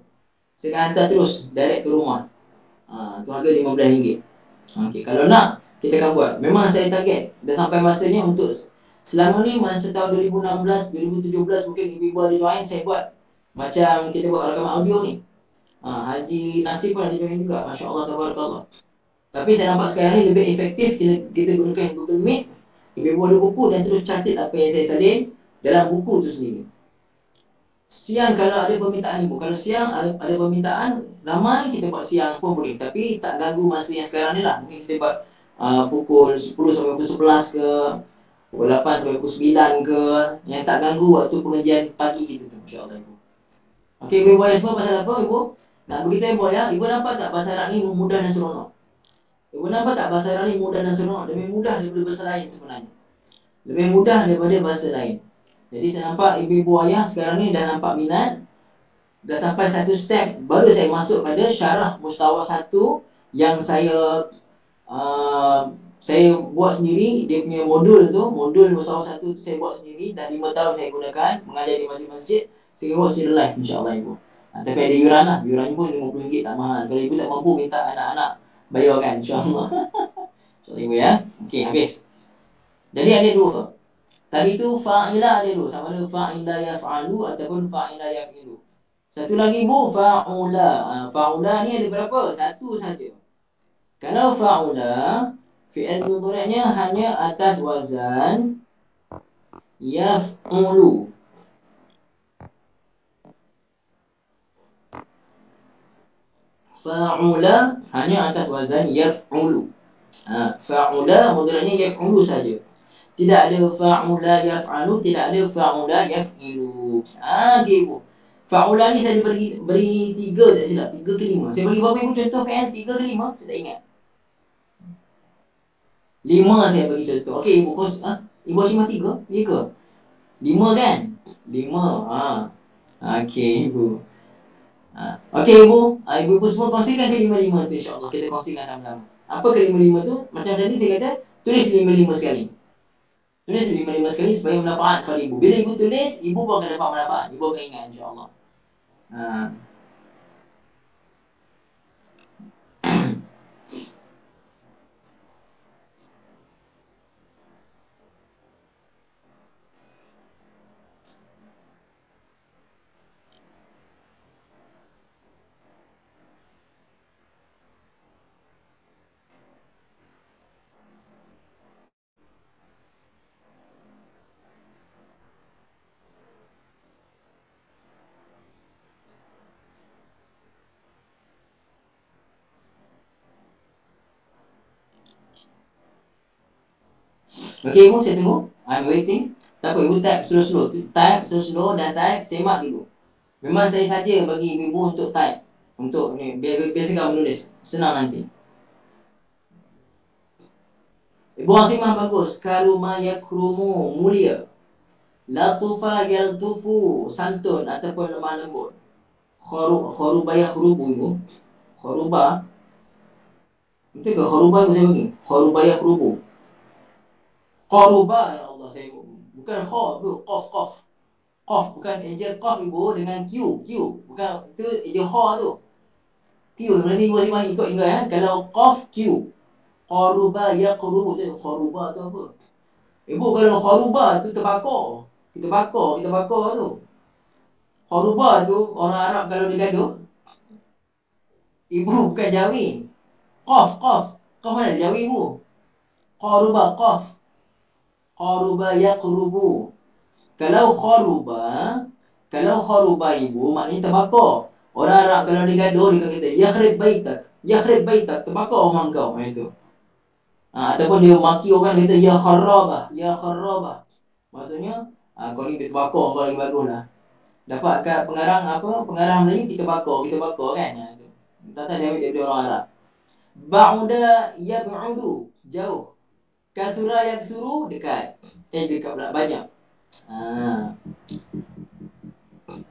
Speaker 1: Saya akan hantar terus direct ke rumah. Tu harga RM15. Okay, kalau nak, kita akan buat. Memang saya target, dah sampai masanya untuk selama ni, masa tahun 2016, 2017 mungkin ibu-ibu ada join, saya buat macam kita buat rakaman audio ni. Haji Nasib pun ada join juga, Masya Allah, tabarakallah. Tapi saya nampak sekarang ni lebih efektif kita gunakan Google Meet. Ibu-ibu ada buku dan terus catat apa yang saya salin dalam buku tu sendiri. Siang kalau ada permintaan ibu, kalau siang ada permintaan ramai, kita buat siang pun boleh. Tapi tak ganggu masa yang sekarang ni lah. Mungkin kita buat pukul 10 sampai pukul 11 ke, pukul 8 sampai pukul 9 ke, yang tak ganggu waktu pengajian pagi gitu tu, insyaAllah ibu. Okey, ibu ayah semua, pasal apa ibu? Nak beritahu ibu ayah, ibu nampak tak bahasa Arab ni mudah dan seronok? Ibu nampak tak bahasa Arab ni mudah dan seronok? Lebih mudah daripada bahasa lain sebenarnya. Lebih mudah daripada bahasa lain. Jadi saya nampak ibu-ibu ayah sekarang ni dah nampak minat. Dah sampai satu step, baru saya masuk pada syarah Mustawa 1 yang saya buat sendiri. Dia punya modul Mustawa 1 tu saya buat sendiri. Dah 5 tahun saya gunakan, mengajar di masjid-masjid. Saya buat secara live, insyaAllah ibu. Tapi ada yuran lah, yuran pun RM50, tak mahal. Kalau ibu tak mampu, minta anak-anak bayarkan, insyaAllah. InsyaAllah ibu ya. Okey, habis. Jadi ada dua. Tadi tu fa'ilah ada dua, sama ada fa'ila yaf'alu ataupun fa'ila yaf'ilu. Satu lagi bu, fa'ula. Fa'ula ni ada berapa? Satu saja. Kalau fa'ula, fi'il mudhari'nya hanya atas wazan yaf'ulu. Fa'ula hanya atas wazan yaf'ulu. Fa'ula mudhari'nya yaf'ulu saja. Tidak ada fa'ula yaf'alu, tidak ada fa'ula yaf'ilu. Okay ibu. Fa'ula ni saya beri 3 tak silap, 3 ke 5. Saya bagi berapa ibu contoh fi'il, 3 ke 5? Saya tak ingat. 5 saya bagi contoh. Okey ibu, ibu Hashimah 3? Ya ke? 5 kan? 5. Okey ibu. Okey ibu. Ibu-ibu semua kongsikan ke 5-5 tu, insyaAllah. Kita kongsikan sama-sama. Apa ke 5-5 tu? Macam tadi saya kata, tulis 5-5 sekali. Tulis 5-5 sekali supaya manfaat pada ibu. Bila ibu tulis, ibu pun akan dapat manfaat. Ibu akan ingat, insyaAllah. Okey ibu, saya tunggu. I'm waiting. Tak apa, ibu type slow-slow. Type slow-slow, dah type, semak dulu. Memang saya saja bagi ibu untuk type. Untuk ni, biasakan menulis. Senang nanti. Ibu Hashimah bagus. Karuma yakrumu, mulia. Latufa yaltufu, santun ataupun lemah lembut. Kharuba yakhrubu ibu. Kharuba. Betul ke? Kharuba ibu saya bagi. Kharuba yakhrubu. Qaruba, ya Allah, saya bukan kha tu, qaf. Qaf bukan eja qaf ibu dengan q, bukan tu eja kha tu. Q nanti ibu simpan ikut ingat ya. Kalau qaf q, qaruba yaqrubu tu qaruba tu apa? Ibu kalau qaruba tu terbakar. Kita bakar tu. Qaruba tu orang Arab kalau dia gaduh, ibu bukan Jawi. Qaf. Kau mana Jawi ibu? Qaruba qaf. Qaruba yaqrubu. Kalau kharuba ibu maknanya terbakar. Orang Arab kalau dia gaduh dia kata yakhrib baitak, terbakar rumah kau. Itu. Ataupun dia maki orang kata ya kharrabah. Maksudnya kau ni terbakar kau lagi baguslah. Dapat kat pengarang Melayu kita bakar kan. Itu. Tak dia orang Arab. Ba'uda yab'udu, jauh. Kasura yaksuru, dekat. Dekat pula, banyak.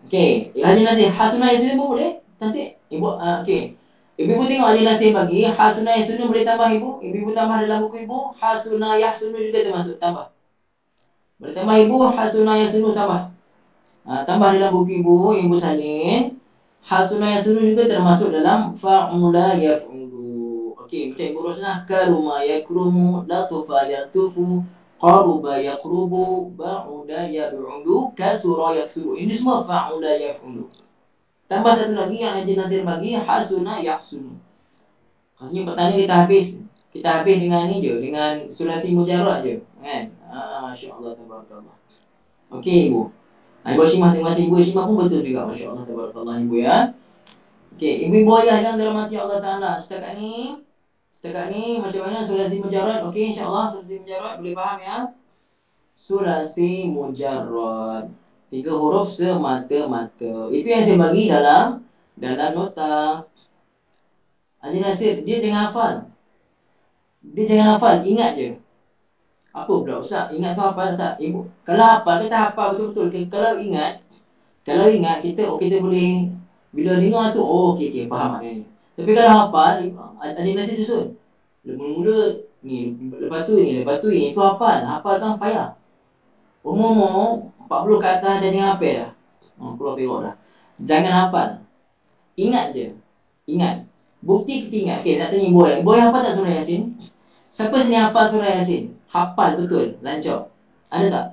Speaker 1: Okey, Haji Nasir, Hasunah Yasunun pun boleh? Cantik. Ibu, okey. Ibu tengok Haji Nasir bagi Hasunah Yasunun boleh tambah ibu. Ibu tambah dalam buku ibu. Hasunah Yasunun juga termasuk, tambah. Boleh tambah ibu, Hasunah Yasunun tambah. Tambah dalam buku ibu salin. Hasunah Yasunun juga termasuk dalam fa'ula yaf'ulu. Okey, macam ibu Rosnah, karuma yakrumu, latufa yatufu, qaruba yaqrubu, ba'uda yab'udu, kasura yaksuru. Ini semua fa'ula yaf'ulu. Tambah satu lagi yang Haji Nasir bagi, hasuna yahsunu. Maksudnya pertanyaan kita habis dengan ni je, dengan sulasi mujarrad je, kan? Masya-Allah tabarakallah. Okey ibu. Ibu Hashimah, terima kasih. Ibu Hashimah pun betul juga, masya-Allah tabarakallah ibu ya. Okey, ibu ayah yang dirahmati Allah Taala, setakat ni macam mana sulasi mujarrad? Okey, insya-Allah sulasi mujarrad boleh faham ya? Sulasi mujarrad 3 huruf semata-mata. Itu yang saya bagi dalam nota. Haji Nasir, dia jangan hafal, ingat je. Apa pula Ustaz? Ingat tu hafal tak? Ibu, kalau hafal kita hafal betul-betul. Kalau ingat kita boleh bila dengar tu okey faham maknanya. Tapi kalau hafal, Haji Nasir susun. Mula-mula ni, lepas tu ini, itu hafal kan payah. Umur 40 ke atas jadi hafal dah. Keluar perok dah. Jangan hafal. Ingat je. Bukti kita ingat. Okey, nak tanya Ibu hafal tak surah Yasin? Siapa sini hafal surah Yasin? Hafal betul, lancar. Ada tak?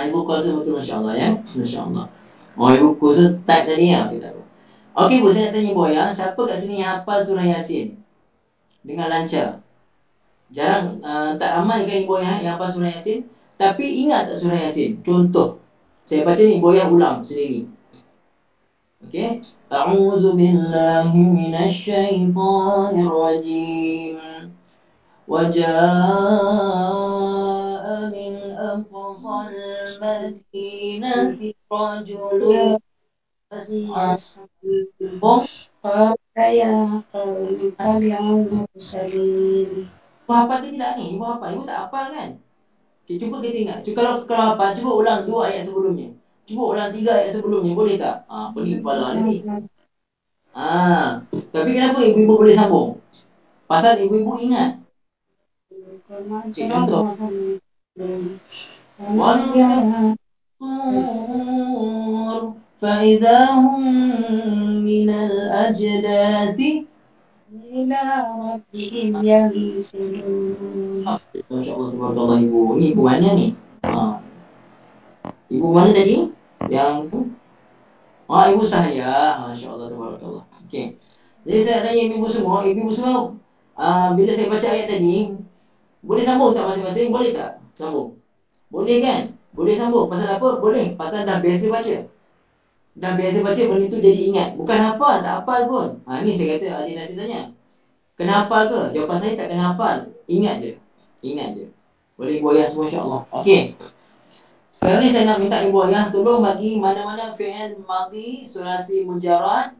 Speaker 1: Ibu kuasa betul, masya-Allah ya. Masya-Allah. Ibu kuasa type tadi ya. Okey, Bu, saya nak tanya Ibu ya, siapa kat sini yang hafal surah Yasin dengan lancar? Jarang, tak ramai kan Ibu yang hafal surah Yasin, tapi ingat tak surah Yasin? Contoh, saya baca ni, Ibu ulang sendiri. Okey. A'udzu billahi minasy syaithanir rajim. Wa jaa'a min aqsal madinati rajulun yas'a.
Speaker 2: Ya qaumi tabi'ul mursalin.
Speaker 1: Ibu hafal ke tidak ni? Ibu hafal? Ibu tak hafal kan? Okay, cuba kita ingat. Kalau hafal, cuba ulang 2 ayat sebelumnya. Cuba ulang 3 ayat sebelumnya. Boleh tak? Pening kepala nanti. Tapi kenapa ibu-ibu boleh sambung? Pasal ibu-ibu ingat. Okay, contoh. فَإِذَا هُمْ مِنَ الْأَجْدَاثِ
Speaker 2: إِلَى رَبِّهِمْ يَنْسِلُونَ.
Speaker 1: Masya-Allah tabarakallah ibu. Ni ibu mana ni? Ibu mana tadi? Yang tu? Ibu saya. Masya-Allah tabarakallah. Okey. Jadi saya tanya ibu semua, bila saya baca ayat tadi, boleh sambung tak masing-masing? Boleh tak? Sambung. Boleh kan? Boleh sambung. Pasal apa? Boleh. Pasal dah biasa baca. Benda tu jadi ingat. Bukan hafal, tak hafal pun. Ni saya kata Haji Nasir tanya. Kena hafal ke? Jawapan saya tak kena hafal. Ingat je. Boleh Ibu Ayah semua, insya-Allah. Okey. Sekarang ni saya nak minta Ibu Ayah tolong bagi mana-mana fi'il madhi sulasi mujarrad.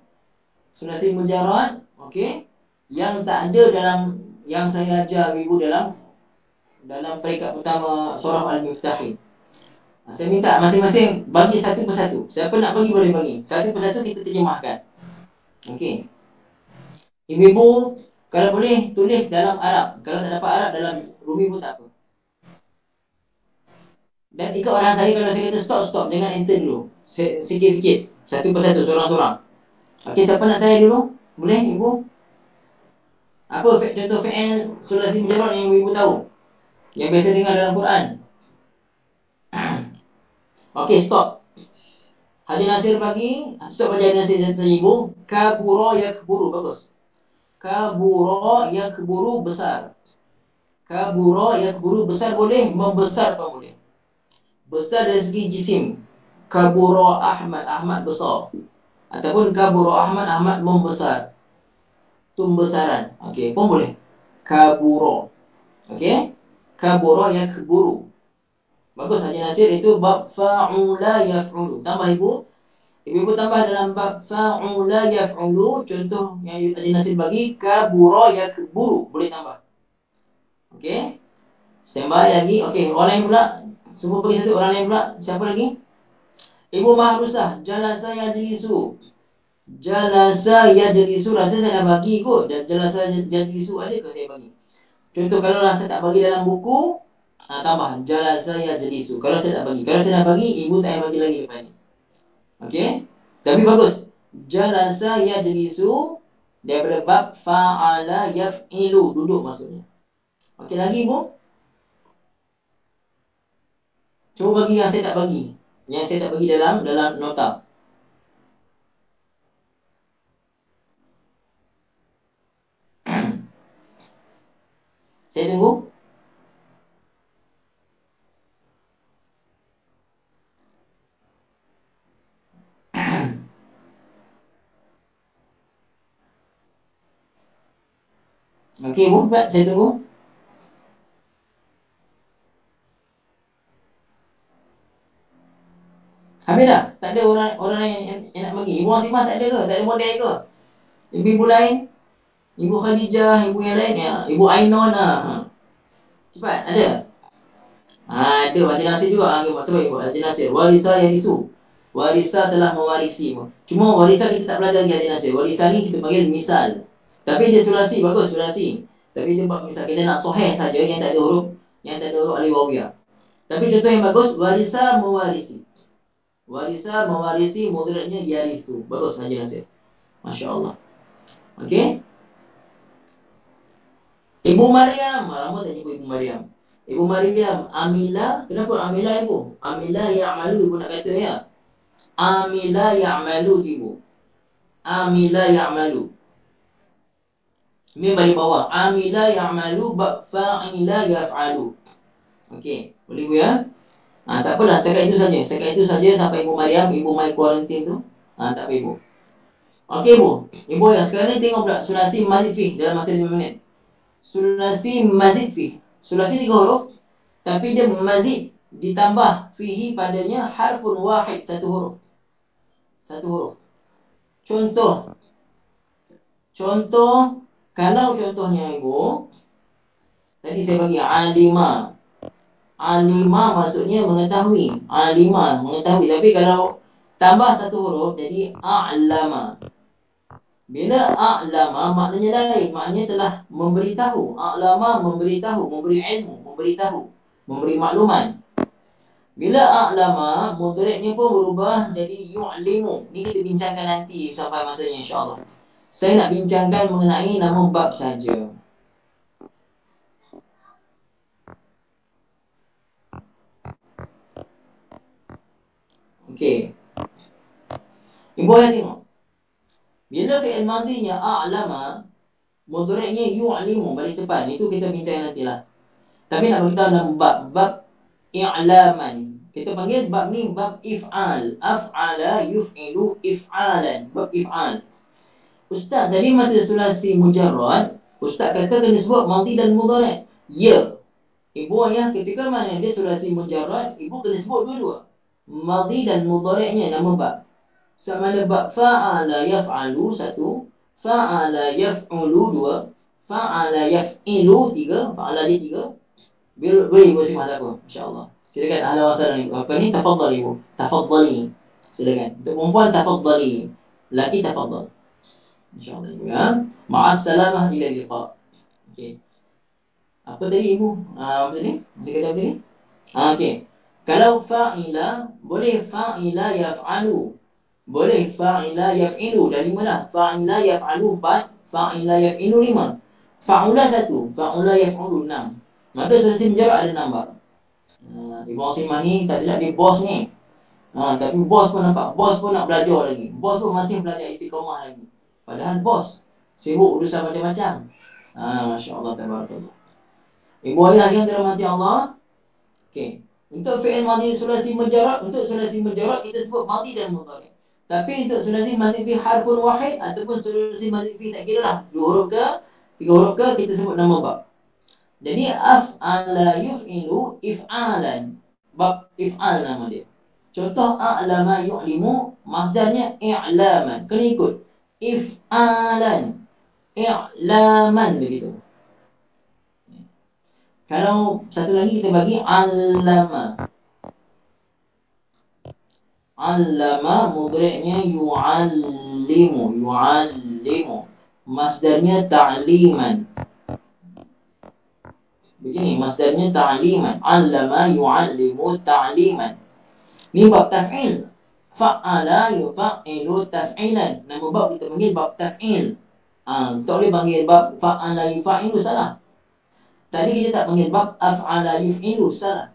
Speaker 1: Okey. Yang tak ada dalam yang saya ajar Ibu dalam peringkat pertama surah Al-Miftahin. Saya minta masing-masing bagi satu persatu. Siapa nak bagi boleh bagi. Satu persatu kita terjemahkan. Okey. Ibu-ibu Kalau boleh tulis dalam Arab. Kalau tak dapat Arab dalam Rumi pun tak apa. Dan ikut orang saya, kalau saya kata stop, stop. Jangan enter dulu. Sikit-sikit. Satu persatu, seorang-seorang. Okey, siapa nak try dulu? Boleh, Ibu? Apa contoh fi'il sulasi mujarrad yang Ibu tahu? Yang biasa dengar dalam Quran? Okey, stop. Haji Nasir bagi. Stop pada Haji Nasir dan Ibu. Kabura yakburu. Bagus. Kabura yakburu, besar. Kabura yakburu, besar boleh, membesar pun boleh. Besar dari segi jisim. Kabura Ahmad, Ahmad besar. Ataupun kabura Ahmad, Ahmad membesar. Pembesaran. Okey, pun boleh. Kabura. Okey? Kabura yakburu. Bagus Haji Nasir, itu bab fa'ula yaf'ulu. Tambah Ibu. Ibu tambah dalam bab fa'ula yaf'ulu. Contoh yang Haji Nasir bagi, kabura yakburu. Boleh tambah. Okey? Standby lagi. Okey, orang lain pula. Semua bagi satu, orang lain pula. Siapa lagi? Ibu Mahrusah, jalasa yajlisu. Jalasa yajlisu, rasa saya dah bagi kot. Dan jalasa yajlisu ada ke saya bagi? Contoh kalau lah saya tak bagi dalam buku, tambah jalasa yajlisu. Kalau saya tak bagi, kalau saya dah bagi, ibu tak payah bagi lagi lepas ni. Okey? Tapi bagus. Jalasa yajlisu daripada bab fa'ala yaf'ilu, duduk maksudnya. Okey lagi Ibu? Cuba bagi yang saya tak bagi. Yang saya tak bagi dalam nota. Saya tunggu. Okey Ibu, saya tunggu. Habis dah? Tak ada orang yang nak bagi. Ibu Asimah tak ada ke? Tak ada model ke? Ibu lain? Ibu Khadijah, ibu yang lain ya. Ibu Ainon lah. Cepat, ada? Ada. Haji Nasir juga. Terbaik Ibu. Haji Nasir. Warisa yarisu. Warisa telah mewarisi. Cuma warisa kita tak belajar lagi Haji Nasir. Warisa ni kita panggil misal. Tapi dia sulasi. Bagus sulasi. Tapi dia buat misal. Kita nak soheh saja yang tak ada huruf. Yang tak ada huruf alif wawiyah. Tapi contoh yang bagus. Warisa mewarisi. Warisa mewarisi, mudhari'nya yarisu. Bagus Haji Nasir. Masya Allah. Okey. Ibu Maryam. Lama tak jumpa Ibu Maryam. Ibu Maryam. Amila. Kenapa Amila Ibu? Amila ya'malu Ibu nak kata ya. Amila ya'malu Ibu. Amila ya'malu. Ini bagi bawah. Amila ya'malu fa'ila yaf'alu. Okey. Boleh Ibu ya? Tak apalah, setakat itu saja. Setakat itu saja sampai Ibu Maryam, Ibu my quarantine tu. Tak apa Ibu. Okey Ibu. Ibu ya, sekarang ni tengok pula sulasi mazid fi dalam masa 5 minit. Sulasi mazid fi. Sulasi 3 huruf, tapi dia mazid ditambah fihi padanya harfun wahid, 1 huruf. 1 huruf. Contoh. Kalau contohnya Ibu, tadi saya bagi alima. Alima maksudnya mengetahui. Alima mengetahui. Tapi kalau tambah 1 huruf jadi a'lama. Bila a'lama maknanya lain. Maknanya telah memberitahu. A'lama memberitahu, memberi ilmu, memberitahu, memberi makluman. Bila a'lama mudhari'nya pun berubah jadi yu'limu. Ni kita bincangkan nanti sampai masanya insya-Allah. Saya nak bincangkan mengenai nama bab saja. Okey. Ibu ayah tengok. Bila fi'il madhinya a'lama, mudhari'nya yu'limu baris depan. Itu kita bincang nantilah. Tapi nak beritahu dalam bab i'laman. Kita panggil bab ni bab if'al. Af'ala yuf'ilu if'alan. Bab if'al. Ustaz tadi masa sulasi mujarrad, Ustaz kata kena sebut madhi dan mudhari'. Ya. Ibu ayah ketika mana dia sulasi mujarrad, ibu kena sebut dua-dua. Madhi dan mudhari'nya nama bab. Sama ada bab fa'ala yaf'alu 1, fa'ala yaf'ulu 2, fa'ala yaf'ilu 3, fa'ala dia 3. Boleh Ibu simah tak apa? InsyaAllah. Silakan ahla wasalam Ibu. Apa ni? Tafadhal Ibu. Tafadhali. Silakan. Untuk perempuan tafadhali. Lelaki tafadhal. InsyaAllah Ibu ya. Ma'assalamah ila liqa. Okey. Apa tadi ibu? Apa tadi? Dia kata apa tadi? Okey. Kalau fa'ila, boleh fa'ila yaf'alu. Boleh fa'ila yaf'ilu. Dah 5 dah. Fa'ila yaf'alu 4. Fa'ila yaf'ilu 5. Fa'ula 1. Fa'ula yaf'ulu 6. Maka sulasi menjarad ada 6 bab. Ibu Asimah ni tak silap dia bos ni. Tapi bos pun nampak, bos pun nak belajar lagi. Bos pun masih belajar istiqamah lagi. Padahal bos sibuk urusan macam-macam. Masya Allah, tabarakallah. Ibu ayah yang dirahmati Allah. Okey. Untuk fi'il madhi sulasi mujarrad, untuk sulasi mujarrad kita sebut madhi dan mudhari'. Tapi untuk sulasi mazid fi harfun wahid ataupun sulasi mazid fi tak kira lah 2 huruf ke 3 huruf ke, kita sebut nama bab. Jadi af'ala yuf'ilu if'alan. Bab if'al nama dia. Contoh a'lama yu'limu, masdarnya i'laman. Kena ikut. If'alan. I'laman begitu. Kalau satu lagi kita bagi allama. Allama mudhari'nya yu'allimu. Yu'allimu. Masdarnya ta'liman. Begini masdarnya ta'liman. Allama yu'allimu ta'liman. Ni bab taf'il. Fa'ala yuf'ilu taf'ilan. Nama bab kita panggil bab taf'il. Tak boleh panggil bab fa'ala yuf'ilu, salah. Tadi kita tak panggil bab af'ala yuf'ilu, salah.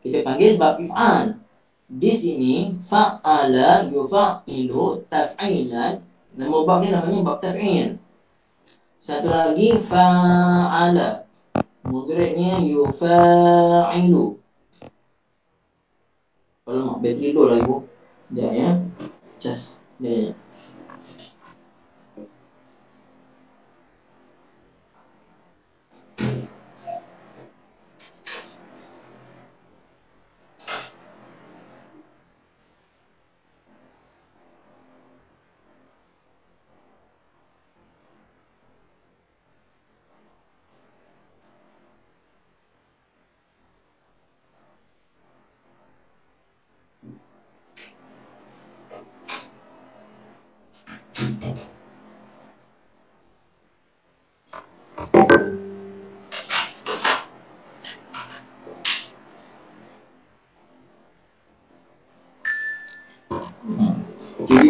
Speaker 1: Kita panggil bab if'al. Di sini fa'ala yuf'ilu taf'ilan. Nama bab ni namanya bab taf'il. Satu lagi fa'ala. Mudhari'nya yufa'ilu. Alamak, bateri low lah ibu. Sekejap ya. Just dia.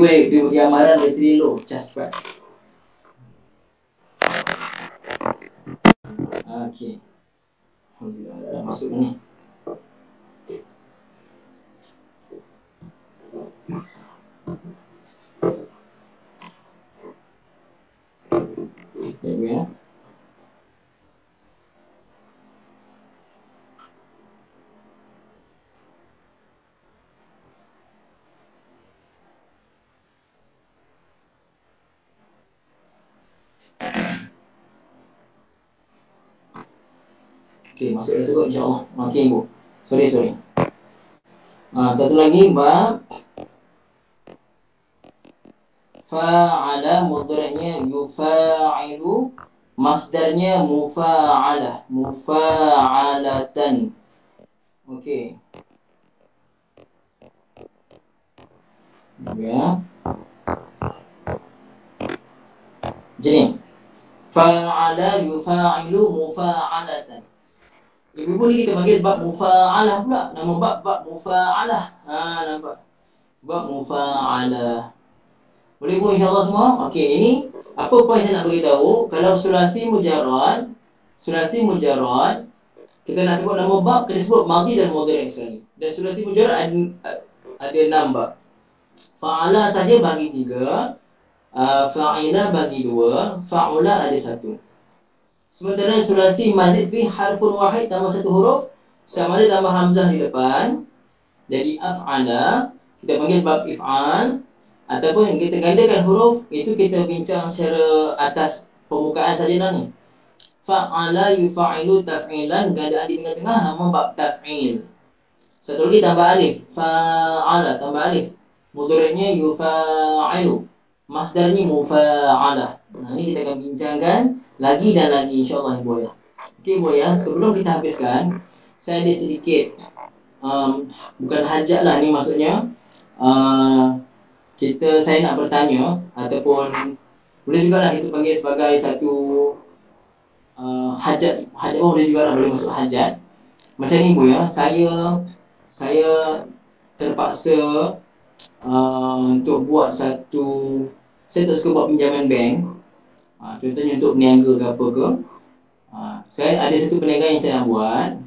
Speaker 1: Dia bagi amaran bateri low. Just cepat. Okey. Alhamdulillah dah masuk ni. Baik ya. Okey, masuk dah cukup insya-Allah. Okey ibu. Sorry. Satu lagi bab fa'ala, mudhari'nya yufa'ilu, masdarnya mufa'alah, mufa'alatan. Okey. Ya. Jadi fa'ala yufa'ilu mufa'alatan. Ibu ni kita panggil bab mufa'alah pula. Nama bab mufa'alah. Nampak? Bab mufa'alah. Boleh ibu insya-Allah semua? Okey, ini apa poin saya nak beritahu. Kalau sulasi mujarrad, kita nak sebut nama bab, kena sebut madhi dan mudhari' sekali. Dan sulasi mujarrad ada 6 bab. Fa'ala saja bagi 3, fa'ila bagi 2, fa'ula ada 1. Sementara sulasi mazid fi harfun wahid tambah 1 huruf, sama ada tambah hamzah di depan. Jadi af'ala kita panggil bab if'al, ataupun kita gandakan huruf, itu kita bincang secara atas permukaan saja dah ni. Fa'ala yufa'ilu taf'ilan, gandaan di tengah-tengah nama bab taf'il. Satu lagi tambah alif, fa'ala tambah alif. Mudhari'nya yufa'ilu, masdarnya mufa'alah. Ini kita akan bincangkan lagi dan lagi insya-Allah ibu ayah. Okey ibu ayah, sebelum kita habiskan, saya ada sedikit bukan hajat lah ni, maksudnya saya nak bertanya ataupun Boleh juga lah itu panggil sebagai satu hajat pun boleh juga lah, boleh masuk hajat. Macam ni Bu ya, saya terpaksa untuk buat satu, saya tak suka buat pinjaman bank. Contohnya untuk berniaga ke apa ke. Saya ada satu perniagaan yang saya nak buat,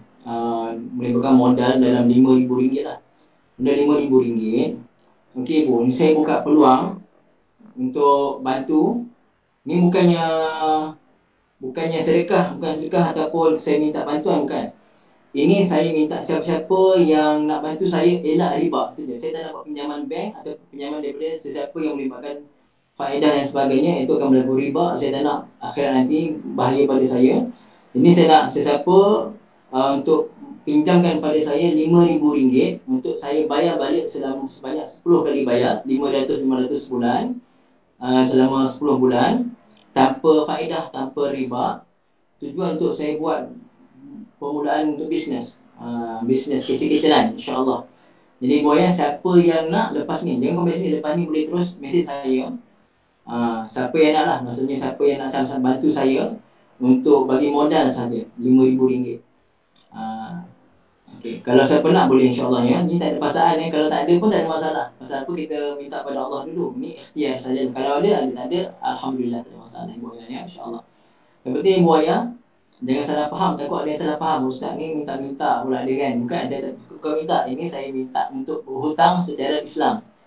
Speaker 1: melibatkan modal dalam RM5,000 lah. Modal RM5,000. Okey Bu, saya buka peluang untuk bantu. Ni bukannya sedekah, bukan sedekah ataupun saya minta bantuan, bukan. Ini saya minta siapa-siapa yang nak bantu saya elak riba. Itu je. Saya tak nak buat pinjaman bank atau pinjaman daripada sesiapa yang melibatkan faedah dan sebagainya. Itu akan berlaku riba. Saya tak nak akhirat nanti bahaya pada saya. Ini saya nak sesiapa untuk pinjamkan pada saya RM5,000 untuk saya bayar balik sebanyak 10 kali bayar, 500 sebulan, selama 10 bulan tanpa faedah, tanpa riba. Tujuan untuk saya buat permulaan untuk bisnes, bisnes kecil-kecilan, insyaAllah. Jadi boya, siapa yang nak lepas ni, jangan kau mesej lepas ni, boleh terus mesej saya. Siapa yang nak lah, maksudnya siapa yang nak sama-sama bantu saya untuk bagi modal saja RM5,000. Okay. Kalau siapa nak boleh, insyaAllah ya. Ni tak ada pasangan ya. Kalau tak ada pun tak ada masalah. Pasal apa kita minta pada Allah dulu. Ni ikhtiar saja. Kalau ada, tak ada, Alhamdulillah tak ada masalah ya, insyaAllah. Yang penting buaya, jangan salah faham. Takut ada yang salah faham, Ustaz ni minta-minta pula dia kan. Bukan, saya tak minta. Ini saya minta untuk berhutang secara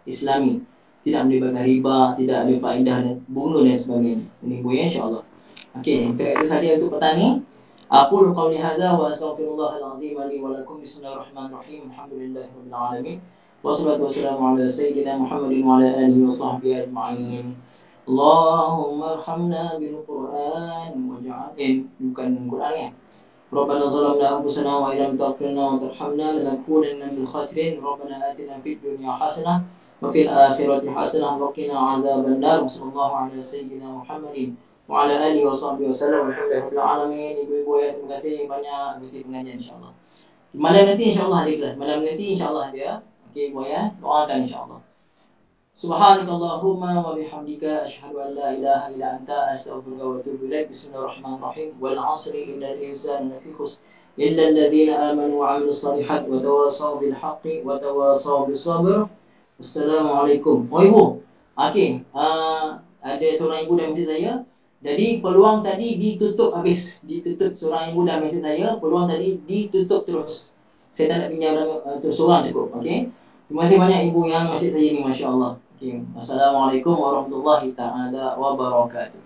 Speaker 1: Islami. Tidak melibatkan riba, tidak ada faedah dan bunga dan sebagainya. Ini buaya, insyaAllah. Okey, itu saja untuk petang ni. Aqulu qawli hadza wa astaghfirullahal azim li wa lakum. Bismillahirrahmanirrahim. Alhamdulillahirabbil alamin. Wassalatu wassalamu ala sayyidina Muhammadin wa ala alihi wa sahbihi ajma'in. Allahumma arhamna bil Qur'an waj'al bukan Quran ya. Rabbana zalamna anfusana wa illam taghfir lana wa tarhamna lanakunanna minal khasirin. Rabbana atina fid dunya hasanah wa fil akhirati hasanah wa qina adzabannar. Sallallahu ala sayyidina Muhammadin wa ala alihi wa sahbihi wasallam. Alhamdulillahirabbil alamin. Ibu-ibu ya, terima kasih banyak ikuti pengajian insya-Allah. Malam nanti insya-Allah ada kelas. Malam nanti insya-Allah ada. Okey Bu ya, doakan insya-Allah. Subhanakallahumma wa bihamdika asyhadu an la ilaha illa anta astaghfiruka wa atubu ilaik. Bismillahirrahmanirrahim. Wal 'asri innal insana lafi khusr illa alladhina amanu wa 'amilus shalihat wa tawassaw bil haqqi wa tawassaw bis sabr. Assalamualaikum. Oh Ibu. Okey, ada seorang ibu dah mesej saya. Jadi peluang tadi ditutup habis. Ditutup, seorang ibu dah mesej saya, peluang tadi ditutup terus. Saya tak nak pinjam seorang cukup. Okey. Terima kasih banyak ibu yang mesej saya ni, masya-Allah. Okay. Assalamualaikum warahmatullahi taala wabarakatuh.